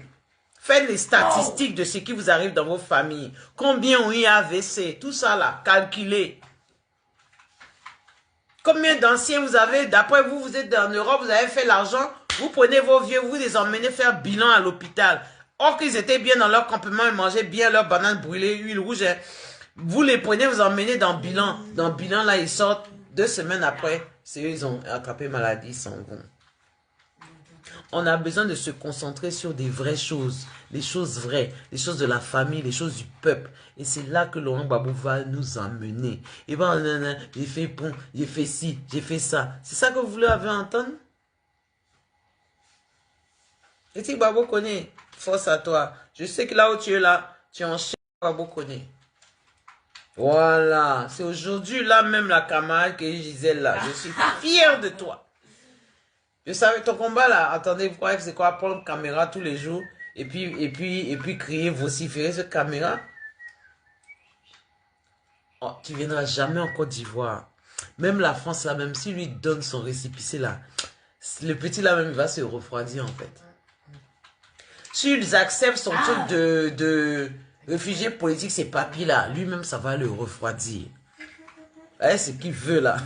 Faites les statistiques de ce qui vous arrive dans vos familles. Combien ont eu AVC? Tout ça là, calculez. Combien d'anciens vous avez? D'après vous, vous êtes en Europe, vous avez fait l'argent. Vous prenez vos vieux, vous les emmenez faire bilan à l'hôpital. Or qu'ils étaient bien dans leur campement, ils mangeaient bien leurs bananes brûlées, huile rouge. Vous les prenez, vous emmenez dans bilan. Dans bilan, là, ils sortent 2 semaines après. C'est eux, ils ont attrapé maladie, ils s'en vont. On a besoin de se concentrer sur des vraies choses, les choses vraies, les choses de la famille, les choses du peuple. Et c'est là que Laurent Gbagbo va nous emmener. Et ben, j'ai fait pont, j'ai fait ci, j'ai fait ça. C'est ça que vous voulez entendre? Et si Gbagbo connaît, force à toi. Je sais que là où tu es là, tu es en chien, Gbagbo connaît. Voilà, c'est aujourd'hui là même la camarade que je disais là. Je suis fier de toi. Je savais ton combat là. Attendez, vous croyez que c'est quoi prendre une caméra tous les jours et puis crier, vociférer cette caméra? Oh, tu viendras jamais en Côte d'Ivoire. Même la France là, même si lui donne son récépissé là, le petit là même il va se refroidir en fait. S'ils acceptent son truc de réfugié politique, ces papiers là, lui-même ça va le refroidir. Ouais, ce qu'il veut là.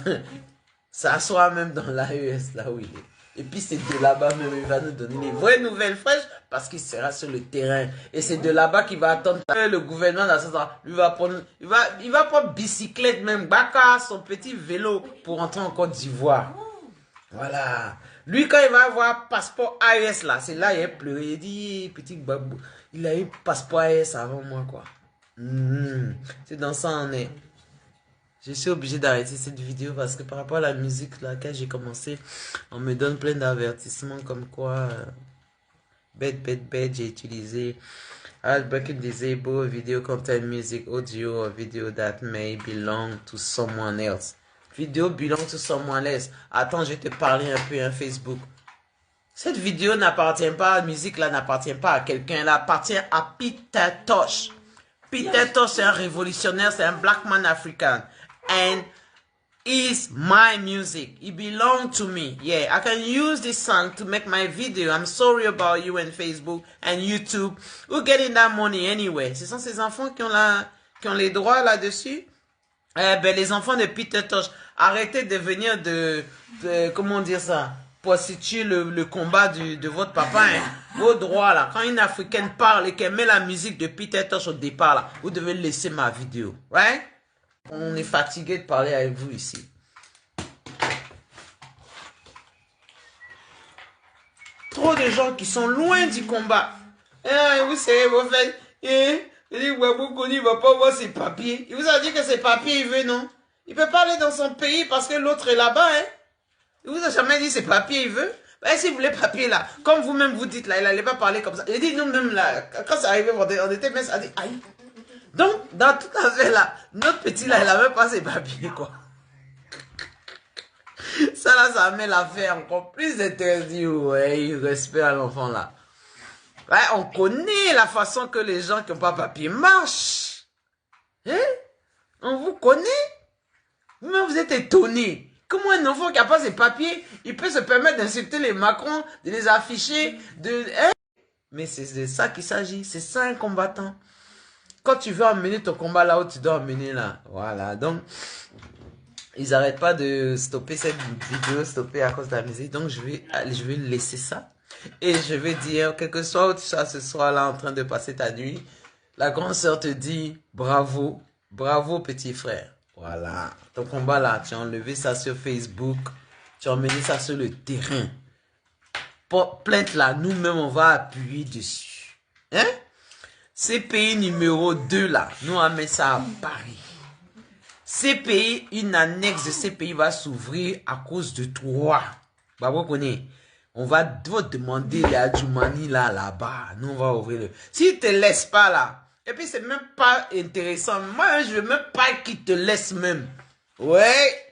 Ça soit même dans l'AES là où il est. Et puis c'est de là-bas même, il va nous donner les vraies nouvelles fraîches parce qu'il sera sur le terrain. Et c'est de là-bas qu'il va attendre le gouvernement dans ce temps. Lui va prendre, il va prendre bicyclette même, Baka, son petit vélo pour entrer en Côte d'Ivoire. Voilà. Lui quand il va avoir passeport AES là, c'est là il a pleuré. Il dit, petit babou, il a eu passeport AES avant moi quoi. C'est dans ça on est. Je suis obligé d'arrêter cette vidéo parce que par rapport à la musique laquelle j'ai commencé, on me donne plein d'avertissements comme quoi bête, j'ai utilisé breaking disable video content music audio or video that may belong to someone else. Vidéo belong to someone else. Attends, je vais te parler un peu Facebook. Cette vidéo n'appartient pas, la musique là n'appartient pas à quelqu'un, elle appartient à Peter Tosh. Peter Tosh c'est un révolutionnaire, c'est un black man african. And it's my music. It belongs to me. Yeah, I can use this song to make my video. I'm sorry about you and Facebook and YouTube. Who's getting that money anyway? Ce sont ces enfants qui ont les droits là-dessus. Ben, les enfants de Peter Tosh, arrêtez de venir comment dire ça? Prostituer le combat de votre papa, hein. Vos droits là. Quand une Africaine parle et qu'elle met la musique de Peter Tosh au départ là, vous devez laisser ma vidéo. Right? On est fatigué de parler avec vous ici. Trop de gens qui sont loin du combat. Vous savez, vous faites... Il dit, Gbagbo ne va pas voir ses papiers. Il vous a dit que ses papiers, il veut, non? Il ne peut pas aller dans son pays parce que l'autre est là-bas, hein? Il vous a jamais dit ses papiers, il veut? Ben, si vous voulez papier, là, comme vous-même vous dites, là, il n'allait pas parler comme ça. Il dit, nous-mêmes, là, quand c'est arrivé, on était même, ça dit, aïe. Donc, dans toute affaire là, notre petit là, il n'a même pas ses papiers, quoi. Ça là, ça met l'affaire encore plus interdite, ouais, respect à l'enfant là. Ouais, on connaît la façon que les gens qui n'ont pas papier marchent. Hein? On vous connaît? Vous-même, vous êtes étonné. Comment un enfant qui n'a pas ses papiers, il peut se permettre d'insulter les Macron, de les afficher, hein? Mais c'est de ça qu'il s'agit, c'est ça un combattant. Quand tu veux emmener ton combat là où tu dois emmener là. Voilà. Donc, ils n'arrêtent pas de stopper cette vidéo, stopper à cause de la musique. Donc, je vais laisser ça. Et je vais dire, quel que soit où tu sois ce soir là en train de passer ta nuit, la grande sœur te dit, bravo, bravo petit frère. Voilà. Ton combat là, tu as enlevé ça sur Facebook. Tu as emmené ça sur le terrain. Plainte là, nous-mêmes on va appuyer dessus. Hein? C'est pays numéro 2 là, nous on met ça à Paris. CPI, une annexe de CPI va s'ouvrir à cause de toi. Bah, vous connaissez. On va demander les Adjoumani là-bas. Nous, on va ouvrir le... S'ils ne te laissent pas là, et puis c'est même pas intéressant. Moi, je veux même pas qu'ils te laissent même. Ouais.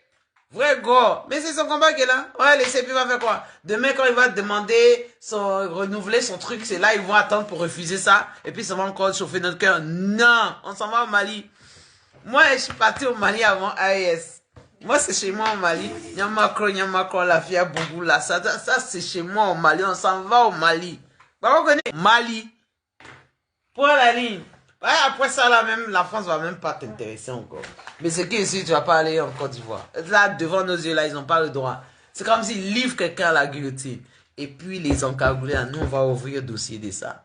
Vrai gros. Mais c'est son combat qui est là. Ouais, les CPI va faire quoi? Demain, quand il va demander renouveler son truc, c'est là, ils vont attendre pour refuser ça. Et puis, ça va encore chauffer notre cœur. Non, on s'en va au Mali. Moi, je suis parti au Mali avant AES. Moi, c'est chez moi au Mali. Il y a Macron, la fille à Bougou, là. Ça c'est chez moi au Mali. On s'en va au Mali. Bah, vous connaissez Mali. Pour la ligne. Ouais, après ça, là, même, la France va même pas t'intéresser encore. Mais c'est que ici, tu vas pas aller en Côte d'Ivoire. Là, devant nos yeux, là, ils n'ont pas le droit. C'est comme s'ils livrent quelqu'un à la guillotine. Et puis, les encagoulés, nous, on va ouvrir le dossier de ça.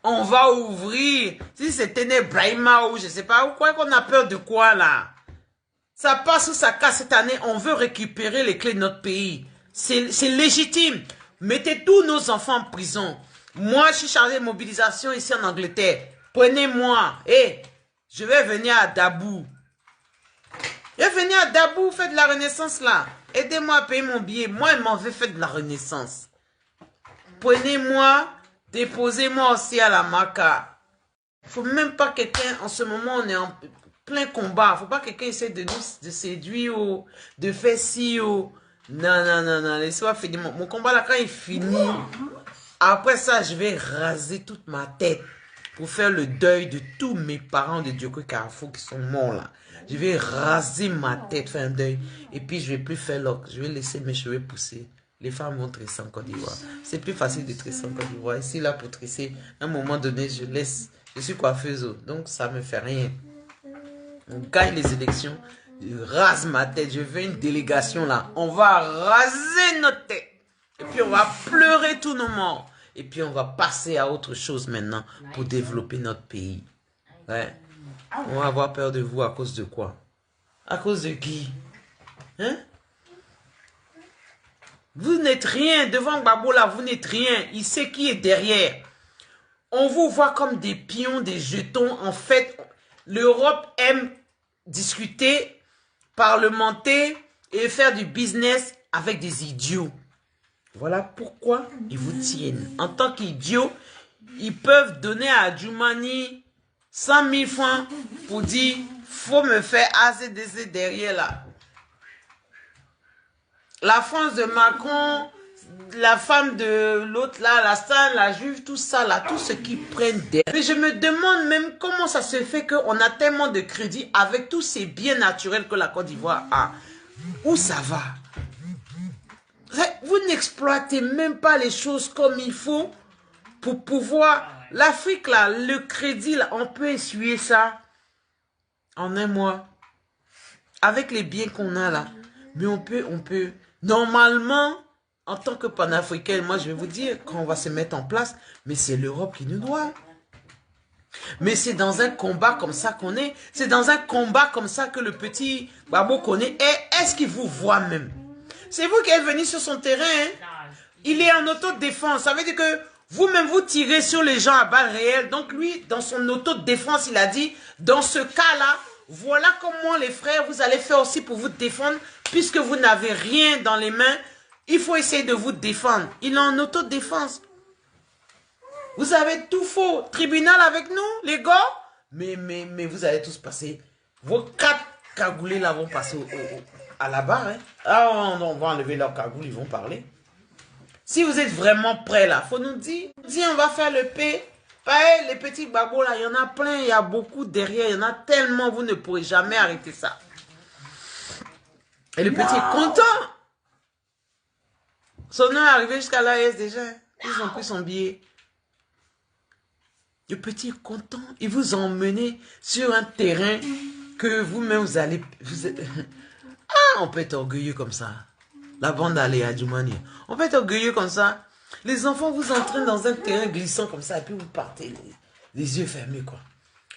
On va ouvrir. Si c'était Brahima ou je sais pas, ou quoi qu'on a peur de quoi, là. Ça passe ou ça casse cette année. On veut récupérer les clés de notre pays. C'est légitime. Mettez tous nos enfants en prison. Moi, je suis chargé de mobilisation ici en Angleterre. Prenez-moi. Hey, je vais venir à Dabou. Je vais venir à Dabou, faire de la renaissance là. Aidez-moi à payer mon billet. Moi, je m'en vais faire de la renaissance. Prenez-moi, déposez-moi aussi à la Maca. Il ne faut même pas quelqu'un, en ce moment, on est en plein combat. Il ne faut pas quelqu'un essaie de nous séduire ou de faire ci ou... Non, non, non, non. Laissez-moi finir. Mon combat là, quand il finit... Après ça, je vais raser toute ma tête pour faire le deuil de tous mes parents de Diogo Carrefour qui sont morts là. Je vais raser ma tête, faire un deuil. Et puis, je vais plus faire lock. Je vais laisser mes cheveux pousser. Les femmes vont tresser en Côte d'Ivoire. C'est plus facile de tresser en Côte d'Ivoire. Ici, là, pour tresser, à un moment donné, je laisse. Je suis coiffeuse. Donc, ça me fait rien. On gagne les élections. Je rase ma tête. Je veux une délégation là. On va raser notre tête. Et puis, on va pleurer tous nos morts. Et puis, on va passer à autre chose maintenant pour développer notre pays. Ouais. On va avoir peur de vous à cause de quoi? À cause de qui? Hein? Vous n'êtes rien. Devant Gbagbo là, vous n'êtes rien. Il sait qui est derrière. On vous voit comme des pions, des jetons. En fait, l'Europe aime discuter, parlementer et faire du business avec des idiots. Voilà pourquoi ils vous tiennent. En tant qu'idiots, ils peuvent donner à Adjoumani 100 000 francs pour dire faut me faire ACDC derrière là. La France de Macron, la femme de l'autre là, la salle, la juive, tout ça là, tout ce qu'ils prennent derrière. Mais je me demande même comment ça se fait qu'on a tellement de crédit avec tous ces biens naturels que la Côte d'Ivoire a. Où ça va? Vous n'exploitez même pas les choses comme il faut pour pouvoir... L'Afrique, là, le crédit, là, on peut essuyer ça en un mois. Avec les biens qu'on a là. Mais on peut... Normalement, en tant que panafricain, moi, je vais vous dire, quand on va se mettre en place, mais c'est l'Europe qui nous doit. Mais c'est dans un combat comme ça qu'on est. C'est dans un combat comme ça que le petit Gbagbo connaît. Et est-ce qu'il vous voit même? C'est vous qui êtes venu sur son terrain. Hein? Il est en autodéfense. Ça veut dire que vous-même, vous tirez sur les gens à balles réelles. Donc lui, dans son autodéfense, il a dit, dans ce cas-là, voilà comment les frères, vous allez faire aussi pour vous défendre. Puisque vous n'avez rien dans les mains, il faut essayer de vous défendre. Il est en autodéfense. Vous avez tout faux. Tribunal avec nous, les gars. Mais vous allez tous passer. Vos 4 cagoulés là vont passer à la barre. Hein? Ah, on va enlever leurs cagoules, ils vont parler. Si vous êtes vraiment prêts là, faut nous dire. On va faire le P. Pareil, les petits Gbagbo là, il y en a plein, il y a beaucoup derrière, il y en a tellement, vous ne pourrez jamais arrêter ça. Et le petit est content. Son nom est arrivé jusqu'à l'AS déjà. Ils ont pris son billet. Le petit est content. Il vous a emmené sur un terrain que vous-même vous allez... Ah, on peut être orgueilleux comme ça. La bande allait à Adjoumani. On peut être orgueilleux comme ça. Les enfants vous entraînent dans un terrain glissant comme ça et puis vous partez les yeux fermés quoi.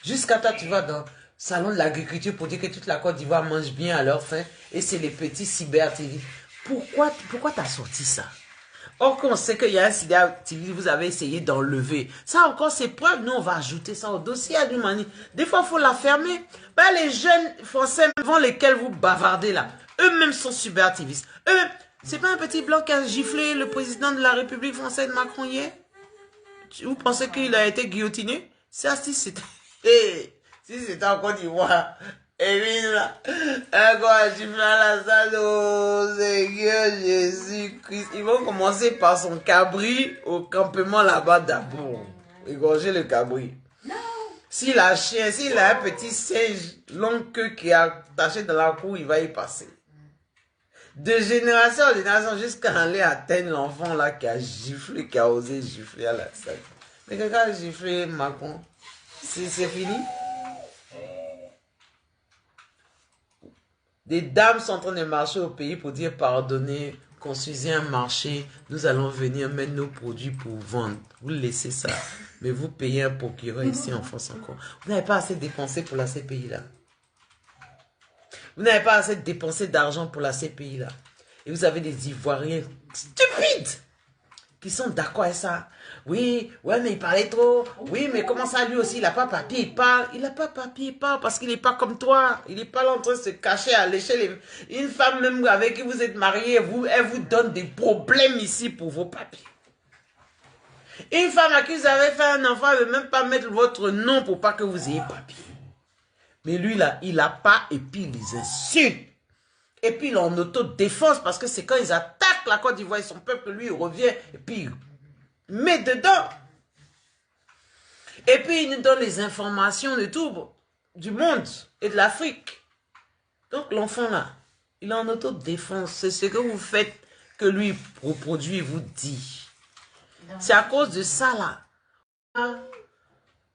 Jusqu'à toi tu vas dans le salon de l'agriculture pour dire que toute la Côte d'Ivoire mange bien à leur faim et c'est les petits cyber TV. Pourquoi t'as sorti ça? Or qu'on sait qu'il y a un sida activiste, vous avez essayé d'enlever. Ça encore, c'est preuve. Nous, on va ajouter ça au dossier à l'humanité. Des fois, il faut la fermer. Ben, les jeunes Français devant lesquels vous bavardez là, eux-mêmes sont cyberactivistes. Eux-mêmes, c'est pas un petit blanc qui a giflé le président de la République française Macron hier? Vous pensez qu'il a été guillotiné? Ça, si c'était... si c'était en Côte d'Ivoire... Et puis là, quand je suis à la salle, oh Seigneur Jésus-Christ, ils vont commencer par son cabri au campement là-bas d'abord. Égorger le cabri. S'il a un chien, s'il a un petit singe long queue qui est attaché dans la cour, il va y passer. De génération en génération, jusqu'à aller atteindre l'enfant là qui a giflé, qui a osé gifler à la salle. Mais quelqu'un a giflé Macron. C'est fini. Des dames sont en train de marcher au pays pour dire pardonnez, construisez un marché, nous allons venir mettre nos produits pour vendre. Vous laissez ça, mais vous payez un procureur ici en France encore. Vous n'avez pas assez dépensé pour la CPI là. Vous n'avez pas assez dépensé d'argent pour la CPI là. Et vous avez des Ivoiriens stupides qui sont d'accord avec ça. Oui, ouais, mais il parlait trop. Oui, mais comment ça, lui aussi, il n'a pas papier, il parle. Il n'a pas papier, il parle parce qu'il n'est pas comme toi. Il n'est pas là en train de se cacher, à lécher les... Une femme même avec qui vous êtes marié, elle vous donne des problèmes ici pour vos papiers. Une femme à qui vous avez fait un enfant, elle ne veut même pas mettre votre nom pour pas que vous ayez papier. Mais lui, là, il n'a pas, et puis il les insulte. Et puis il est en autodéfense parce que c'est quand ils attaquent la Côte d'Ivoire et son peuple, lui, il revient et puis il met dedans. Et puis il nous donne les informations de tout, du monde et de l'Afrique. Donc l'enfant là, il est en autodéfense. C'est ce que vous faites que lui reproduit et vous dit. C'est à cause de ça là.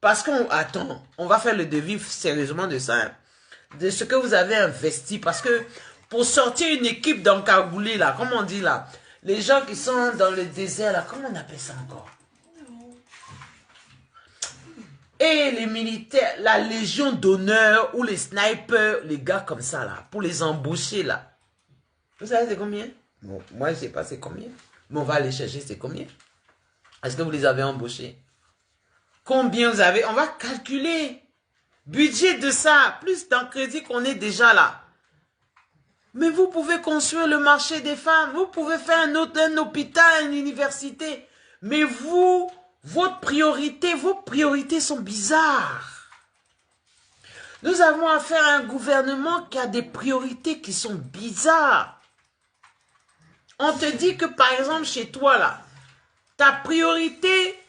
Parce qu'on, attends, on va faire le devis sérieusement de ça. Hein, de ce que vous avez investi. Parce que pour sortir une équipe d'encagoulés là, comment on dit là, les gens qui sont dans le désert là, comment on appelle ça encore? Et les militaires, la légion d'honneur ou les snipers, les gars comme ça là, pour les embaucher là. Vous savez c'est combien? Bon, moi je sais pas c'est combien. Mais on va aller chercher c'est combien. Est-ce que vous les avez embauchés? Combien vous avez? On va calculer. Budget de ça, plus d'un crédit qu'on est déjà là. Mais vous pouvez construire le marché des femmes, vous pouvez faire un hôpital, une université. Mais vous, vos priorités sont bizarres. Nous avons affaire à un gouvernement qui a des priorités qui sont bizarres. On te dit que par exemple chez toi là, ta priorité,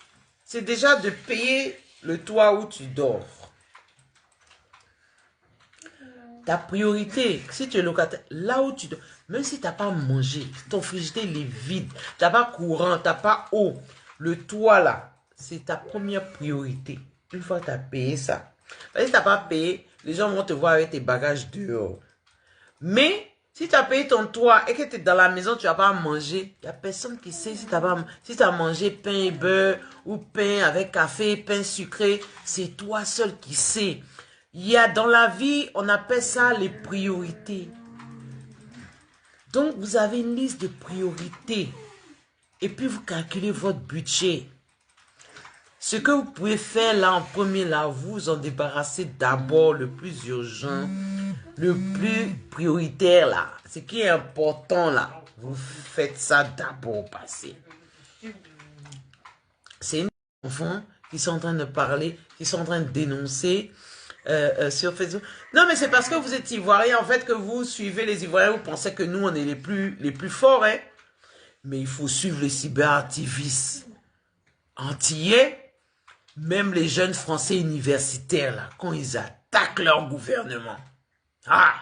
c'est déjà de payer le toit où tu dors. Ta priorité, si tu es locataire, là où tu dors, même si tu n'as pas mangé, ton frigidaire il est vide, tu n'as pas courant, tu n'as pas eau, le toit là, c'est ta première priorité. Une fois que tu as payé ça, si tu n'as pas payé, les gens vont te voir avec tes bagages dehors. Mais si tu as payé ton toit et que tu es dans la maison, tu n'as pas mangé, il n'y a personne qui sait si tu as mangé pain et beurre ou pain avec café, pain sucré, c'est toi seul qui sais. Il y a dans la vie, on appelle ça les priorités. Donc, vous avez une liste de priorités. Et puis, vous calculez votre budget. Ce que vous pouvez faire là en premier, là, vous en débarrassez d'abord le plus urgent, le plus prioritaire là. Ce qui est important là, vous faites ça d'abord passer. C'est une enfants qui sont en train de parler, qui sont en train de dénoncer. Sur Facebook. Non, mais c'est parce que vous êtes Ivoirien, en fait, que vous suivez les Ivoiriens, vous pensez que nous, on est les plus forts, hein. Mais il faut suivre les cyberactivistes antillais, même les jeunes Français universitaires, là, quand ils attaquent leur gouvernement. Ah!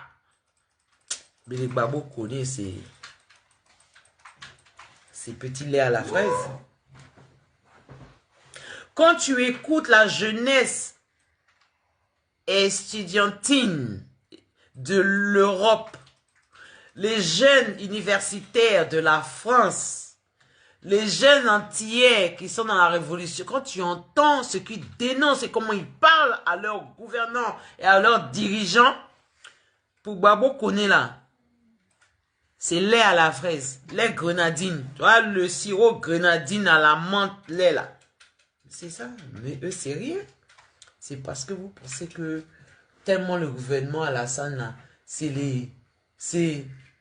Mais les babos connaissent ces petits laits à la fraise. Quand tu écoutes la jeunesse estudiantine de l'Europe, les jeunes universitaires de la France, les jeunes antillais qui sont dans la révolution, quand tu entends ce qu'ils dénoncent et comment ils parlent à leurs gouvernants et à leurs dirigeants, pour Babo Koné là, C'est lait à la fraise, lait grenadine. Tu vois, le sirop grenadine à la menthe, lait là. C'est ça. Mais eux, c'est rien. C'est parce que vous pensez que tellement le gouvernement Alassane là,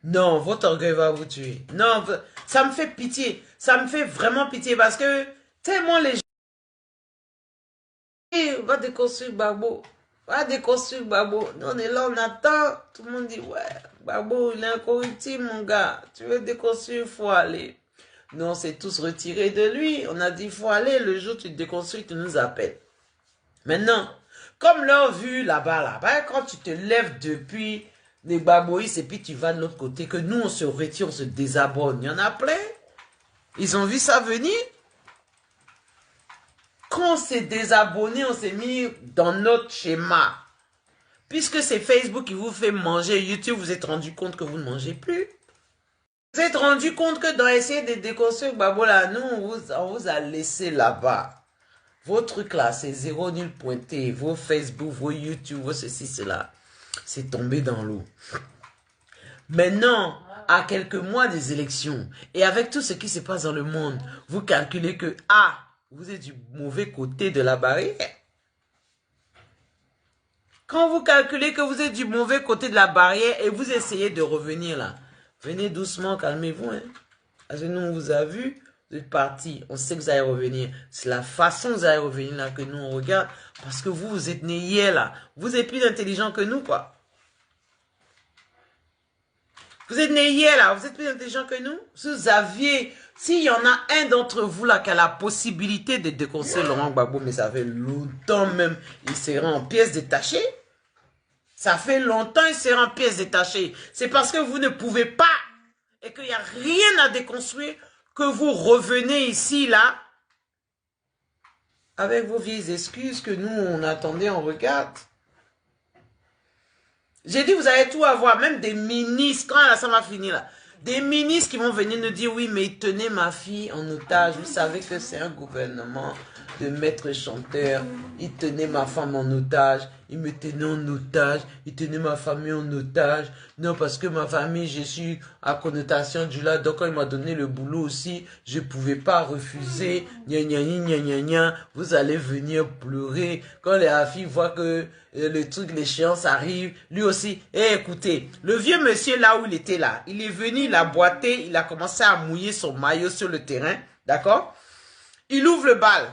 non, votre orgueil va vous tuer. Non, ça me fait pitié. Ça me fait vraiment pitié parce que tellement les gens... Va déconstruire Gbagbo. Va déconstruire Gbagbo. Nous, on est là, on attend. Tout le monde dit, ouais, Gbagbo, il est incorruptible, mon gars. Tu veux déconstruire, il faut aller. Nous, on s'est tous retirés de lui. On a dit, il faut aller. Le jour où tu te déconstruis, tu nous appelles. Maintenant, comme leur vue là-bas, quand tu te lèves depuis les Gbagboïs et puis tu vas de l'autre côté, que nous, on se retire, on se désabonne. Il y en a plein. Ils ont vu ça venir. Quand on s'est désabonné, on s'est mis dans notre schéma. Puisque c'est Facebook qui vous fait manger, YouTube, vous êtes rendu compte que vous ne mangez plus. Vous êtes rendu compte que dans essayer de déconstruire Gbagbo là, nous, on vous a laissé là-bas. Vos trucs là, c'est zéro nul pointé. Vos Facebook, vos YouTube, vos ceci, cela. C'est tombé dans l'eau. Maintenant, à quelques mois des élections, et avec tout ce qui se passe dans le monde, vous calculez que, vous êtes du mauvais côté de la barrière. Quand vous calculez que vous êtes du mauvais côté de la barrière et vous essayez de revenir là, venez doucement, calmez-vous. Hein. Parce que nous, on vous a vu, vous êtes partis, on sait que vous allez revenir. C'est la façon dont vous allez revenir là que nous, on regarde. Parce que vous, vous êtes nés hier là. Vous êtes plus intelligent que nous, quoi. Vous êtes nés hier là, vous êtes plus intelligent que nous. Si vous aviez... S'il y en a un d'entre vous là qui a la possibilité de déconseiller Laurent Gbagbo, mais ça fait longtemps même, il sera en pièces détachées. Ça fait longtemps il sera en pièces détachées. C'est parce que vous ne pouvez pas et qu'il n'y a rien à déconstruire que vous revenez ici là avec vos vieilles excuses que nous on attendait, on regarde. J'ai dit vous allez tout avoir, même des ministres, quand ça va finir là. Des ministres qui vont venir nous dire, oui, mais tenez ma fille en otage. Vous savez que c'est un gouvernement de maîtres chanteurs. Ils tenaient ma femme en otage. Ils me tenaient en otage. Ils tenaient ma famille en otage. Non, parce que ma famille, je suis à connotation du là. Donc, quand il m'a donné le boulot aussi, je ne pouvais pas refuser. Gna, gna, gna, gna, gna. Vous allez venir pleurer. Quand les filles voient que le truc, l'échéance arrive, lui aussi. Écoutez, le vieux monsieur là où il était là, il est venu, il a boité, il a commencé à mouiller son maillot sur le terrain. D'accord? Il ouvre le bal.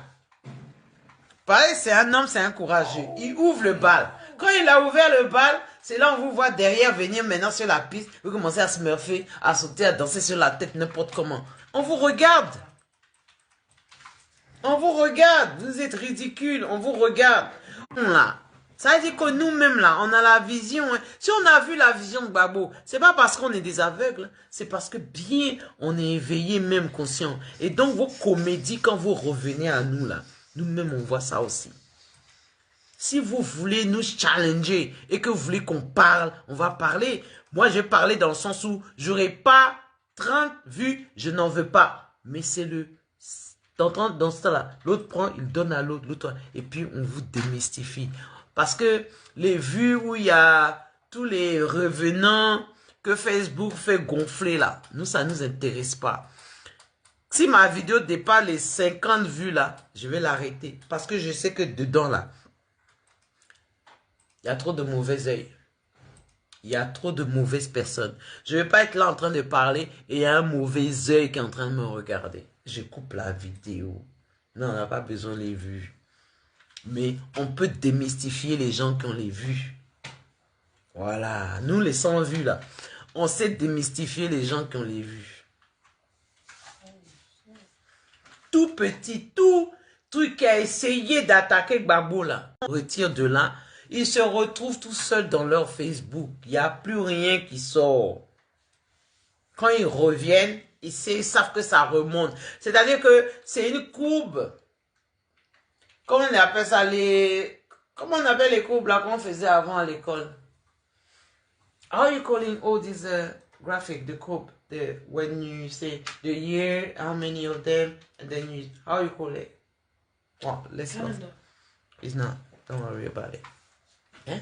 Pareil, c'est un homme, c'est un courageux. Il ouvre le bal. Quand il a ouvert le bal, c'est là on vous voit derrière venir maintenant sur la piste. Vous commencez à se smurfer, à sauter, à danser sur la tête n'importe comment. On vous regarde. On vous regarde. Vous êtes ridicule. On vous regarde. Là. Ça veut dire que nous-mêmes, là, on a la vision. Hein. Si on a vu la vision de Gbagbo, c'est pas parce qu'on est des aveugles, c'est parce que bien, on est éveillé, même conscient. Et donc, vos comédies, quand vous revenez à nous, là, nous-mêmes, on voit ça aussi. Si vous voulez nous challenger et que vous voulez qu'on parle, on va parler. Moi, je vais parler dans le sens où j'aurai pas 30 vues, je n'en veux pas. Mais c'est le... Dans ce temps-là, l'autre prend, il donne à l'autre, l'autre, et puis on vous démystifie. Parce que les vues où il y a tous les revenants que Facebook fait gonfler là, nous, ça ne nous intéresse pas. Si ma vidéo dépasse les 50 vues là, je vais l'arrêter. Parce que je sais que dedans là, il y a trop de mauvais œil. Il y a trop de mauvaises personnes. Je ne vais pas être là en train de parler et il y a un mauvais œil qui est en train de me regarder. Je coupe la vidéo. Non, on n'a pas besoin de les vues. Mais on peut démystifier les gens qui ont les vues. Voilà. Nous, les 100 vues, là, on sait démystifier les gens qui ont les vues. Tout petit, tout truc qui a essayé d'attaquer Gbagbo, là, on retire de là. Ils se retrouvent tout seuls dans leur Facebook. Il n'y a plus rien qui sort. Quand ils reviennent, ils savent que ça remonte. C'est-à-dire que c'est une courbe. Comment on appelle ça les... Comment on appelle les courbes là qu'on faisait avant à l'école? How are you calling all these graphics, the courbe? When you say the year, how many of them, and then you... How you call it? Well, let's go. It's not. Don't worry about it. Hein?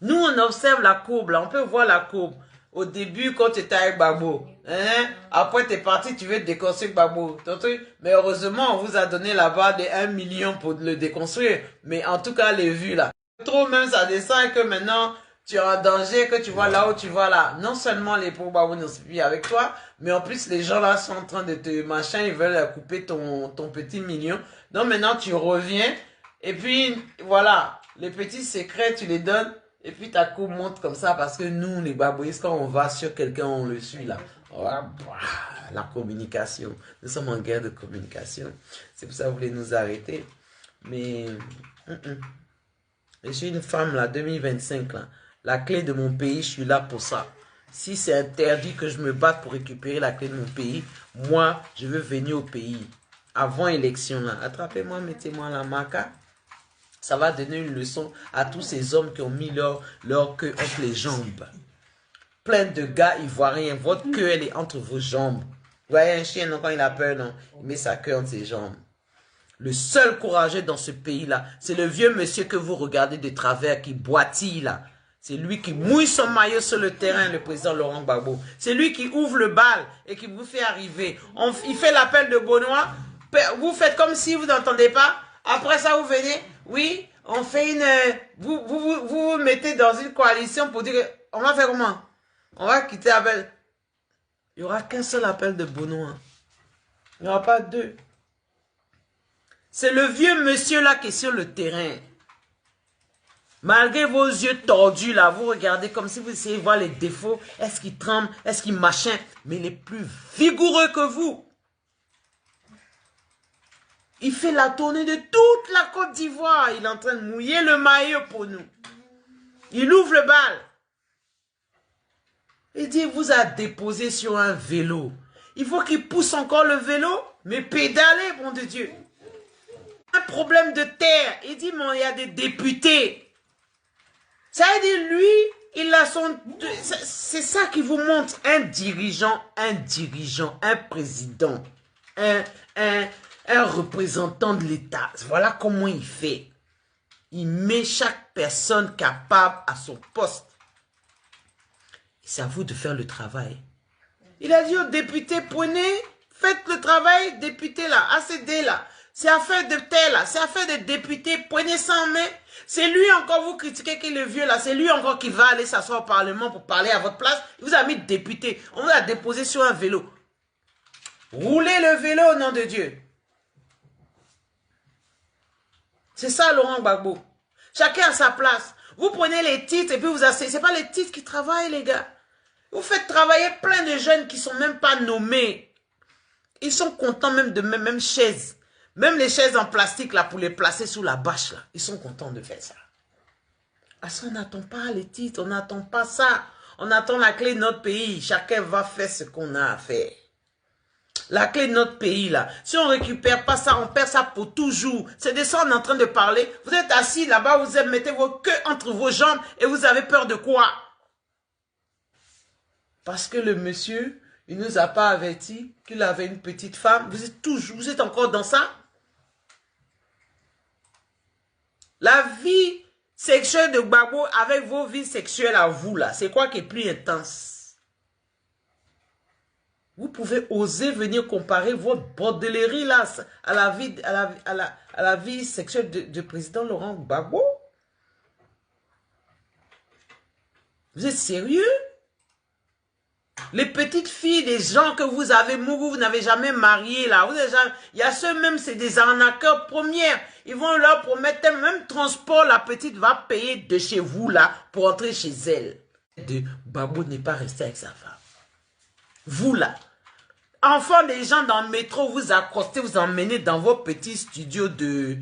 Nous, on observe la courbe là. On peut voir la courbe. au début quand tu étais avec Babo. Hein? Après, tu es parti, tu veux déconstruire Babo. Mais heureusement, on vous a donné là-bas des 1 million pour le déconstruire. Mais en tout cas, les vues là. Trop même, ça descend et que maintenant, tu es en danger, que tu vois là où tu vas là. Non seulement les pauvres Babo ne sont plus avec toi, mais en plus, les gens là sont en train de te machin, ils veulent couper ton petit million. Donc maintenant, tu reviens. Et puis, voilà, les petits secrets, tu les donnes. Et puis, ta coupe monte comme ça parce que nous, les babouistes, quand on va sur quelqu'un, on le suit là. La communication. Nous sommes en guerre de communication. C'est pour ça que vous voulez nous arrêter. Mais, je suis une femme là, 2025 là. La clé de mon pays, je suis là pour ça. Si c'est interdit que je me batte pour récupérer la clé de mon pays, moi, je veux venir au pays. Avant élection là. Attrapez-moi, mettez-moi la maca. Ça va donner une leçon à tous ces hommes qui ont mis leur queue entre les jambes. Plein de gars ivoiriens, votre queue, elle est entre vos jambes. Vous voyez un chien, non, quand il a peur, non, il met sa queue entre ses jambes. Le seul courageux dans ce pays-là, c'est le vieux monsieur que vous regardez de travers, qui boitille là. C'est lui qui mouille son maillot sur le terrain, le président Laurent Gbagbo. C'est lui qui ouvre le bal et qui vous fait arriver. Il fait l'appel de Benoît. Vous faites comme si vous n'entendez pas. Après ça, vous venez, oui, on fait une... Vous mettez dans une coalition pour dire, on va faire comment? On va quitter Abel. Il n'y aura qu'un seul appel de Benoît. Il n'y aura pas deux. C'est le vieux monsieur là qui est sur le terrain. Malgré vos yeux tordus là, vous regardez comme si vous essayez de voir les défauts. Est-ce qu'il tremble? Est-ce qu'il machin? Mais il est plus vigoureux que vous. Il fait la tournée de toute la Côte d'Ivoire. Il est en train de mouiller le maillot pour nous. Il ouvre le bal. Il dit, il vous a déposé sur un vélo. Il faut qu'il pousse encore le vélo, mais pédaler, bon de Dieu. Un problème de terre. Il dit, mais il y a des députés. Ça veut dire, lui, il a son... C'est ça qui vous montre un dirigeant, un président, un représentant de l'État. Voilà comment il fait. Il met chaque personne capable à son poste. C'est à vous de faire le travail. Il a dit aux députés, prenez, faites le travail, député là, ACD là. C'est affaire de tel là, c'est affaire de député, prenez ça en main. C'est lui encore, vous critiquez qui est le vieux là, c'est lui encore qui va aller s'asseoir au Parlement pour parler à votre place. Il vous a mis député, on vous a déposé sur un vélo. Roulez le vélo au nom de Dieu. C'est ça Laurent Gbagbo. Chacun à sa place. Vous prenez les titres et puis vous asseyez. Ce n'est pas les titres qui travaillent les gars. Vous faites travailler plein de jeunes qui ne sont même pas nommés. Ils sont contents même de même chaises. Même les chaises en plastique là pour les placer sous la bâche là. Ils sont contents de faire ça. À ça on n'attend pas les titres, on n'attend pas ça. On attend la clé de notre pays. Chacun va faire ce qu'on a à faire. La clé de notre pays là. Si on ne récupère pas ça, on perd ça pour toujours. C'est de ça qu'on est en train de parler. Vous êtes assis là-bas, vous mettez vos queues entre vos jambes et vous avez peur de quoi? Parce que le monsieur, il ne nous a pas averti qu'il avait une petite femme. Vous êtes encore dans ça? La vie sexuelle de Gbagbo avec vos vies sexuelles à vous là, c'est quoi qui est plus intense? Vous pouvez oser venir comparer votre bordellerie là à la vie sexuelle de président Laurent Gbagbo? Vous êtes sérieux? Les petites filles des gens que vous avez mouru, vous n'avez jamais marié là. Il y a ceux même, c'est des arnaqueurs premières. Ils vont leur promettre même transport, la petite va payer de chez vous là pour entrer chez elle. Gbagbo n'est pas resté avec sa femme. Vous là. Enfants des gens dans le métro, vous accostez, vous emmenez dans vos petits studios de...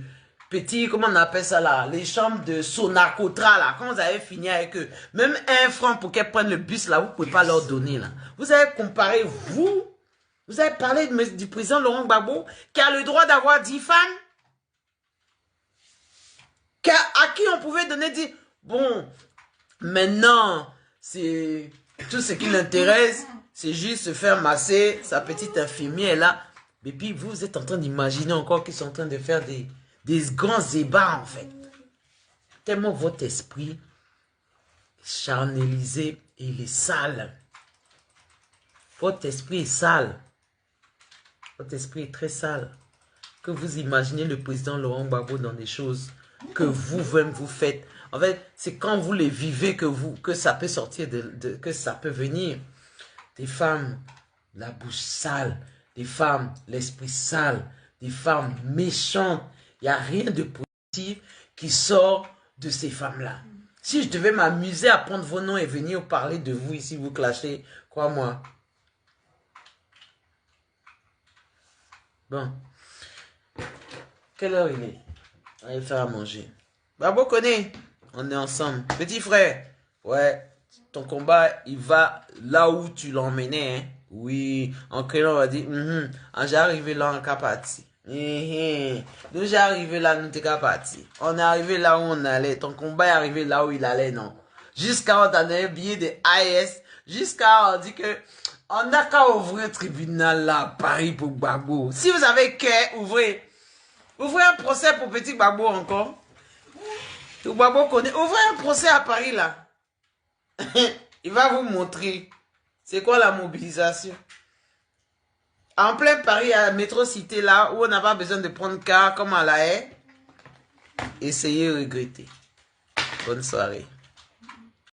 comment on appelle ça là? Les chambres de Sonacotra là. Quand vous avez fini avec eux, même 1 franc pour qu'elles prennent le bus là, vous ne pouvez pas leur donner là. Vous avez comparé vous avez parlé du président Laurent Gbagbo qui a le droit d'avoir 10 femmes? À qui on pouvait donner 10... Bon, maintenant, c'est tout ce qui l'intéresse. C'est juste se faire masser sa petite infirmière là. Et puis vous êtes en train d'imaginer encore qu'ils sont en train de faire des grands ébats en fait. Tellement votre esprit charnélisé et il est sale. Votre esprit est sale. Votre esprit est très sale. Que vous imaginez le président Laurent Gbagbo dans des choses que vous-même vous faites. En fait, c'est quand vous les vivez que ça peut sortir, que ça peut venir. Des femmes, la bouche sale. Des femmes, l'esprit sale. Des femmes méchantes. Il n'y a rien de positif qui sort de ces femmes-là. Si je devais m'amuser à prendre vos noms et venir parler de vous ici, vous clasher, crois-moi. Bon. Quelle heure il est? Allez faire à manger. Babo connaît. On est ensemble. Petit frère. Ouais. Ton combat, il va là où tu l'emmenais. Hein? Oui. En créant, on va dire. J'ai arrivé là en cas parti. Nous j'ai arrivé là, nous t'es qu'à parti. On est arrivé là où on allait. Ton combat est arrivé là où il allait, non. Jusqu'à on t'a donné un billet de AS. Jusqu'à on dit que on n'a qu'à ouvrir un tribunal là à Paris pour Gbagbo. Si vous avez qu'à ouvrir un procès pour petit Gbagbo encore. Tout Gbagbo connaît. Ouvrez un procès à Paris là. Il va vous montrer c'est quoi la mobilisation. En plein Paris, à Métro Cité là, où on n'a pas besoin de prendre car comme à la haie. Essayez de regretter. Bonne soirée.